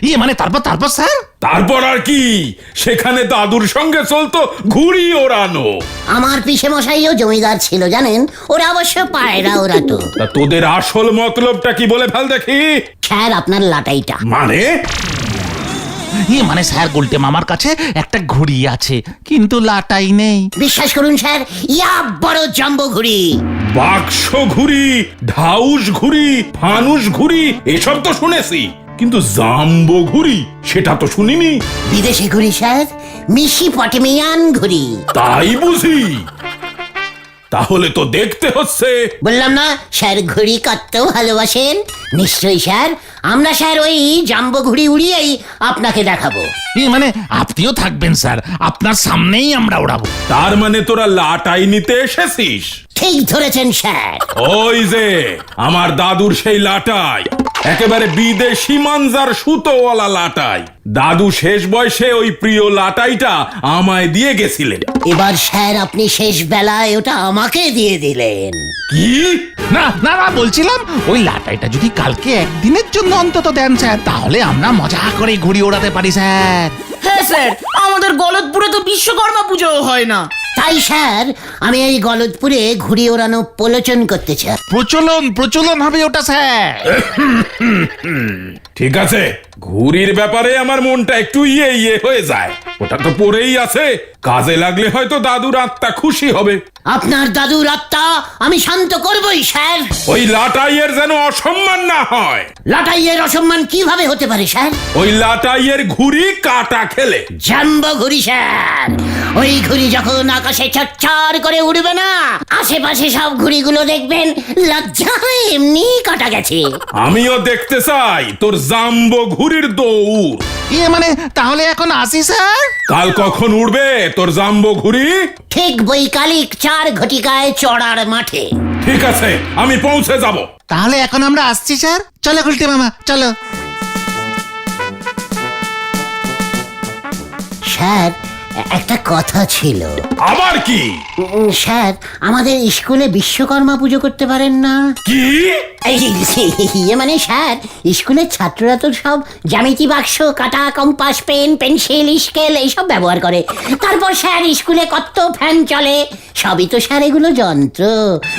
ইয়ে মানে তারপর তারপর স্যার? তারপর আর কি, সেখানে দাদুর সঙ্গে চলতো ঘুড়ি ওড়ানো। আমার পিসে মশাইও জমিদার ছিল জানেন, ওরা অবশ্য পায়রা ওড়াতো। তা তোদের আসল মতলবটা কি বলে ফেল দেখি। স্যার আপনার লাটাইটা। মানে? ইয়ে মানে স্যার, গুলটে মামার কাছে একটা ঘুড়ি আছে কিন্তু লাটাই নেই। বিশ্বাস করুন স্যার, ইয়া বড় জাম্বো ঘুড়ি। বাক্স ঘুড়ি, ঢাউস ঘুড়ি, ফানুস ঘুড়ি এসব তো শুনেছি, কিন্তু জাম্বো ঘুড়ি সেটা তো শুনিনি। বিদেশি ঘুড়ি স্যার, মিশি পটেমিয়ান ঘুড়ি। তাই বুঝি? তাহলে তো দেখতে হচ্ছে। বললাম না স্যার ঘুড়ি কত ভালোবাসেন। নিশ্চয়ই স্যার, আমরা স্যার ওই জাম্বো ঘুড়ি উড়িয়েই আপনাকে দেখাবো। ইয়ে মানে আপনিও থাকবেন স্যার, আপনার সামনেই আমরা ওড়াবো। তার মানে তোরা লাটাই নিতে এসেছিস? ঠিক ধরেছেন স্যার। ওই যে আমার দাদুর সেই লাটাই, একেবারে বিদেশি মানজার সুতোওয়ালা লাটাই। দাদু শেষ বয়সে ওই প্রিয় লাটাইটা আমায় দিয়ে গেছিলেন। এবার স্যার আপনি শেষ বেলায় ওটা আমাকে দিয়ে দিলেন। কি? না না না, বলছিলাম ওই লাটাইটা যদি কালকে একদিনের জন্য অন্তত দেন স্যার, তাহলে আমরা মজা করে ঘুড়ি ওড়াতে পারি স্যার। হ্যাঁ স্যার, আমাদের গলতপুরে তো বিশ্বকর্মা পুজো হয় না। তাই স্যার আমি এই গলদপুরে ঘুড়ি ওড়ানো প্রলোচন করতে চাই। প্রচলন প্রচলন হবে ওটা স্যার। ঠিক আছে, ঘুড়ির ব্যাপারে আমার মনটা একটু ইয়ে হয়ে যায়। ওটা তো পড়েই আছে, কাজে লাগলে হয়তো দাদুর আত্মা খুশি হবে। আপনার দাদুর আত্মা আমি শান্ত করবই স্যার। ওই লাটাইয়ের যেন অসম্মান না হয়। লাটাইয়ের অসম্মান কিভাবে হতে পারে স্যার? ওই লাটাইয়ের ঘুড়ি কাটা খেলে। জাম্বো ঘুড়ি স্যার, ওই ঘুড়ি যখন আকাশে চচ্চর করে উড়বে না, আশেপাশে সব ঘুড়িগুলো দেখবেন লজ্জা হয়ে এমনি কাটা গেছে। আমিও দেখতে চাই তোর জাম্বো ঘুড়ির দৌড়। ইয়ে মানে তাহলে এখন আসি স্যার? কাল কখন উড়বে তোর জাম্বো ঘুড়ি? ঠিক বৈকালিক 4 ঘটিকায় চড়ার মাঠে। ঠিক আছে, আমি পৌঁছে যাব। তাহলে এখন আমরা আসছি স্যার। চলো গুলটে মামা, চলো। স্যার একটা কথা ছিল। আবার কি? স্যার আমাদের স্কুলে বিশ্বকর্মা পুজো করতে পারেন না? কি? ইয়ে মানে স্যার, স্কুলের ছাত্ররা তো সব জ্যামিতি বাক্স, কাটা, কম্পাস, পেন, পেন্সিল, স্কেল এইসব ব্যবহার করে। তারপর স্যার স্কুলে কত ফ্যান চলে, সবই তো স্যার এগুলো যন্ত্র।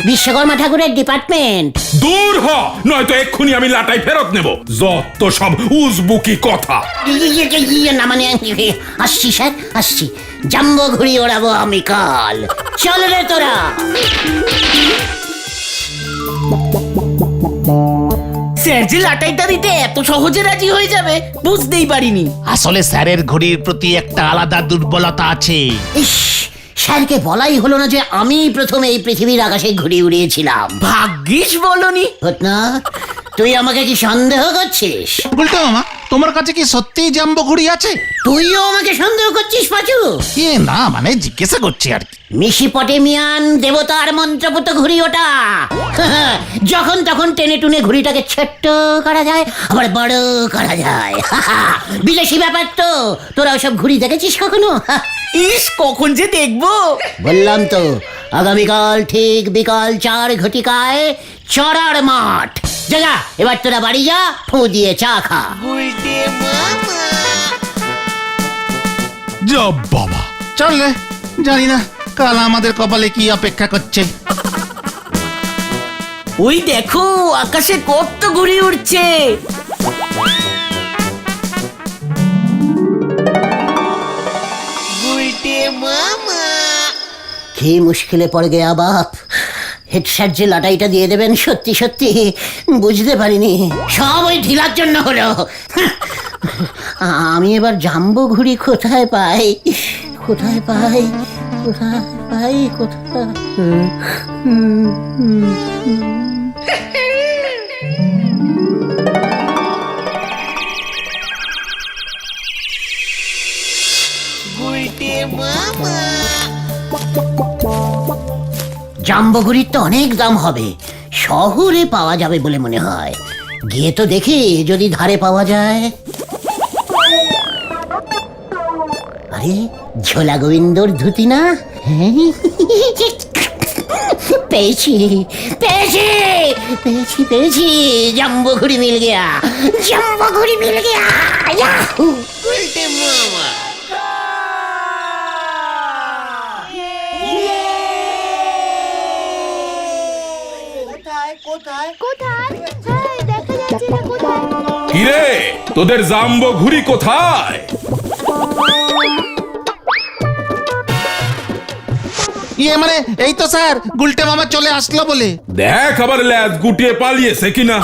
বিশ্বকর্মা ঠাকুরের ডিপার্টমেন্ট। দূর হ, নয়তো এক্ষুনি আমি লাটাই ফেরত নেব। যত সব উজবুকি কথা। না মানে আসছি স্যার, আসছি। জাম্বো ঘুড়ি ওড়াবো আমি কাল। চল রে তোরা। স্যার যে লাটাইটা দিতে এত সহজে রাজি হয়ে যাবে বুঝতেই পারিনি। আসলে স্যারের ঘড়ির প্রতি একটা আলাদা দুর্বলতা আছে। ইস, স্যারকে বলাই হলো না যে আমি প্রথম এই পৃথিবীর আকাশে ঘুড়ি উড়িয়েছিলাম। ভাগ্যিস বলনি। ঘটনা, তুই আমাকে কি সন্দেহ করছিস? গুলটে মামা, তোমার কাছে কি সত্যিই জাম্বো ঘুড়ি আছে? তুইও আমাকে সন্দেহ করছিস পাচু? না মানে জিজ্ঞাসা করছি আর কি। মিশিপটেমিয়ান দেবতার মন্ত্রপুত ঘুড়ি ওটা। যখন তখন টেনে টুনে ঘুড়িটাকে ছোট্ট করা যায়, আবার বড় করা যায়। বিদেশি ব্যাপার তো। তোরা ওসব ঘুড়ি দেখেছিস কখনো? ইস, কখন যে দেখবো। বললাম তো, আগামীকাল ঠিক বিকাল 4 ঘটিকায় চড়ার মাঠ। যা, এবার তোরা বাড়ি যা, ফু দিয়ে চা খা। যা বাবা, চল রে। জানি না কাল আমাদের কপালে কি অপেক্ষা করছে। ওই দেখো, আকাশে কত ঘুড়ি উড়ছে। কি মুশকিলে পড়ে গেয়া বাপ। হেড স্যার যে লাটাইটা দিয়ে দেবেন, সত্যি সত্যি বুঝতে পারিনি। সব ওই ঢিলার জন্য হলো। আমি এবার জাম্বো ঘুড়ি কোথায় পাই? কোথায় পাই? কোথায় পাই? কোথায়? জাম্বো ঘুড়ির তো অনেক দাম হবে, শহরে পাওয়া যাবে বলে মনে হয়। গিয়ে তো দেখি যদি ধারে পাওয়া যায়। আরে, ঝোলা গোবিন্দর ধুতি না? পেয়েছি পেয়েছি পেয়েছি পেয়েছি, জাম্বো ঘুড়ি মিল গিয়া, জাম্বো ঘুড়ি মিল গিয়া। ইয়াহু! কিরে, তোদের জাম্বো ঘুড়ি কোথায়? মানে এই তো স্যার, গুলটে মামা চলে আসলো বলে। দেখ আবার ল্যাজ গুটিয়ে পালিয়েছে কিনা।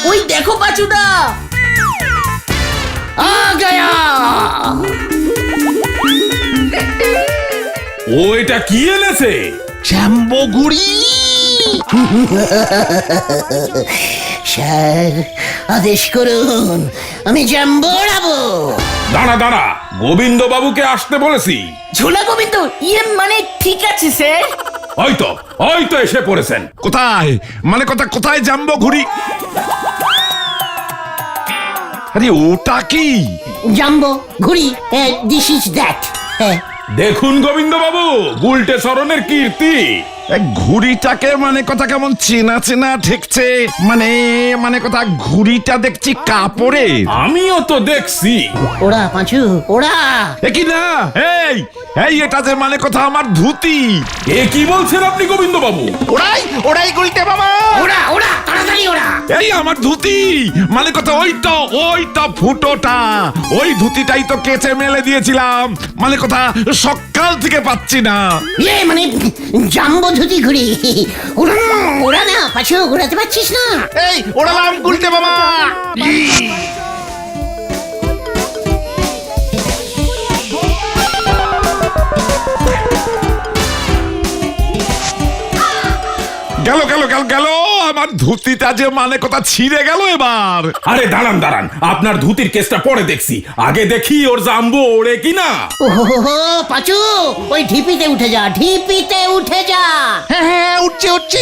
ওই দেখো পাচুদা, আ গয়া। ও এটা কি এনেছে? জাম্বো ঘুড়ি। স্যার, আদেশ করুন, আমি জাম্বো উড়াবো। দাঁড়া দাঁড়া, গোবিন্দ বাবুকে আসতে বলেছি। ঝোলা গোবিন্দ, মানে ঠিক আছে স্যার। ওই তো এসে পড়েছেন। কোথায়? মানে কোথায় জাম্বো ঘুড়ি? আরে ওটা কি? জাম্বো ঘুড়ি, দিস ইজ দ্যাট। দেখুন গোবিন্দ বাবু, গুলটে সরণের কীর্তি। ঘুড়িটাকে মানে কথা কেমন চেনা চেনা ঠেকছে। মানে কথা ঘুড়িটা দেখছি কাপড়ে। আমিও তো দেখছি। ওরা পাঁচু, ওরা। কি না, এই এটা যে মানে কথা আমার ধুতি। এ কি বলছেন আপনি গোবিন্দ বাবু? ওরাই গুলটে মামা। ওরা ওরা, তাড়াতাড়ি ওরা। এই আমার ধুতি, মানে কথা ওইটা ফুটোটা, ওই ধুতিটাই তো কেচে মেলে দিয়েছিলাম। মানে কথা সকাল থেকে পাচ্ছি না। মানে জাম্বো ধুতি ঘুড়ি। ওরা না পাঁচু, ঘুরাতে পারছিস না? এই ওড়ালাম গুলটে মামা। গেল আমার ধুতিটা যে মানে কথা ছিঁড়ে গেল এবার। আরে দাঁড়ান, আপনার ধুতির কেসটা পরে দেখছি, আগে দেখি ওর জাম্বো ওড়ে কিনা। ওহো পাঁচু, ওই ঢিপিতে উঠে যা, ঢিপিতে উঠে যা। হ্যাঁ, উঠছি।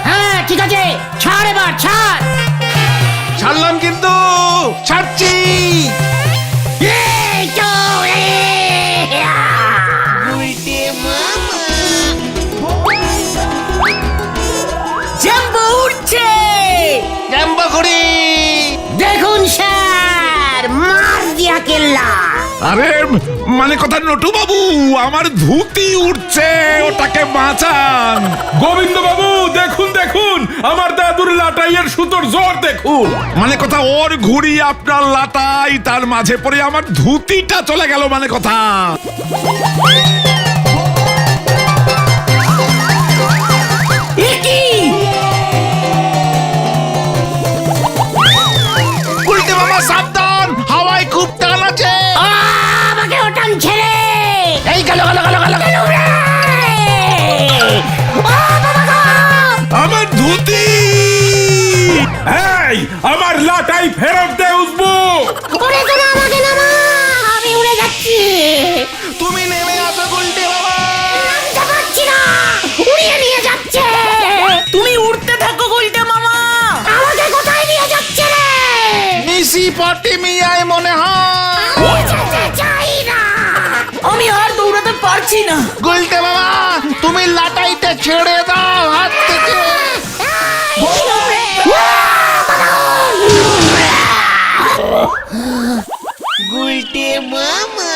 হ্যাঁ ঠিক আছে, ছাড় এবার, ছাড়। ছাড়লাম কিন্তু, ছাড়ছি। এই তো, জাম্বো উড়ছে। জাম্বো ঘুড়ি। দেখুন স্যার, মার দিয়া কেল্লা। আরে মানে কথা নটু বাবু, আমার ধুতি উঠছে, ওটাকে বাঁচান। গোবিন্দ বাবু দেখুন, আমার দাদুর লাটাইয়ের সুতোর জোর দেখুন। মানে কথা ওর ঘুড়ি আপনার লাটাই, তার মাঝে পড়ে আমার ধুতিটা চলে গেল। মানে কথা গুলটে মামা সাবধান, হাওয়ায় খুব টান আছে। আমাকে ওটান ছেড়ে। এই গেল। আমার ধুতি। এই ফেরত দে উসবুক। ওরে তোরা আমাকে নামা, আমি উড়ে যাচ্ছি। তুমি নেমে আসো গুলটে মামা। নামতে পারছি না, উড়িয়ে নিয়ে যাচ্ছে। তুমি উঠতে থাকো গুলটে মামা। আমাকে কোথায় নিয়ে যাচ্ছে রে? মিশি পটি মিয়ায় মনে হয়। আমি যেতে চাই না। আমি আর দৌড়াতে পারছি না। গুলটে মামা তুমি লাটাইটা ছেড়ে দাও হাত থেকে। গুলটে মামা।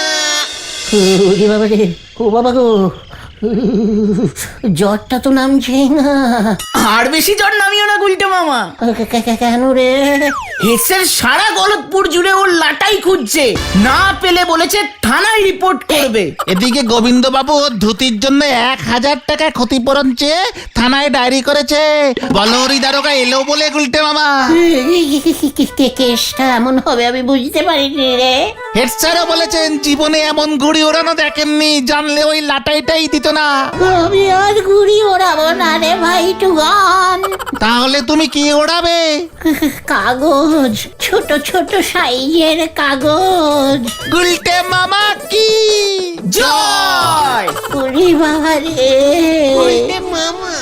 ওরে বাবা রে, ও বাবা গো, জ্বরটা তো নামছে না। আর বেশি জ্বর নামিও না গুলটে মামা। কেন রে? হেডস্যার সারা গলতপুর জুড়ে ওর লাটাই খুঁজছে, না পেলে বলেছে থানায় রিপোর্ট করবে। এদিকে গোবিন্দ বাবু ওর ধুতির জন্য 1000 টাকা ক্ষতিপূরণ চেয়ে থানায় ডায়েরি করেছে। বলহরি দারোগা এলো বলে গুলটে মামা। কেসটা এমন হবে আমি বুঝতে পারিনি রে। হেড স্যারও বলেছেন জীবনে এমন ঘুড়ি ওড়ানো দেখেননি, জানলে ওই লাটাইটাই দিত না। আমি আর ঘুড়ি ওড়াবো না রে ভাই টুগান। তাহলে তুমি কি ওড়াবে? কাগজ, ছোট ছোট সাইজের কাগজ। গুলটে মামা কি জয়! ওরে বাবা রে, মামা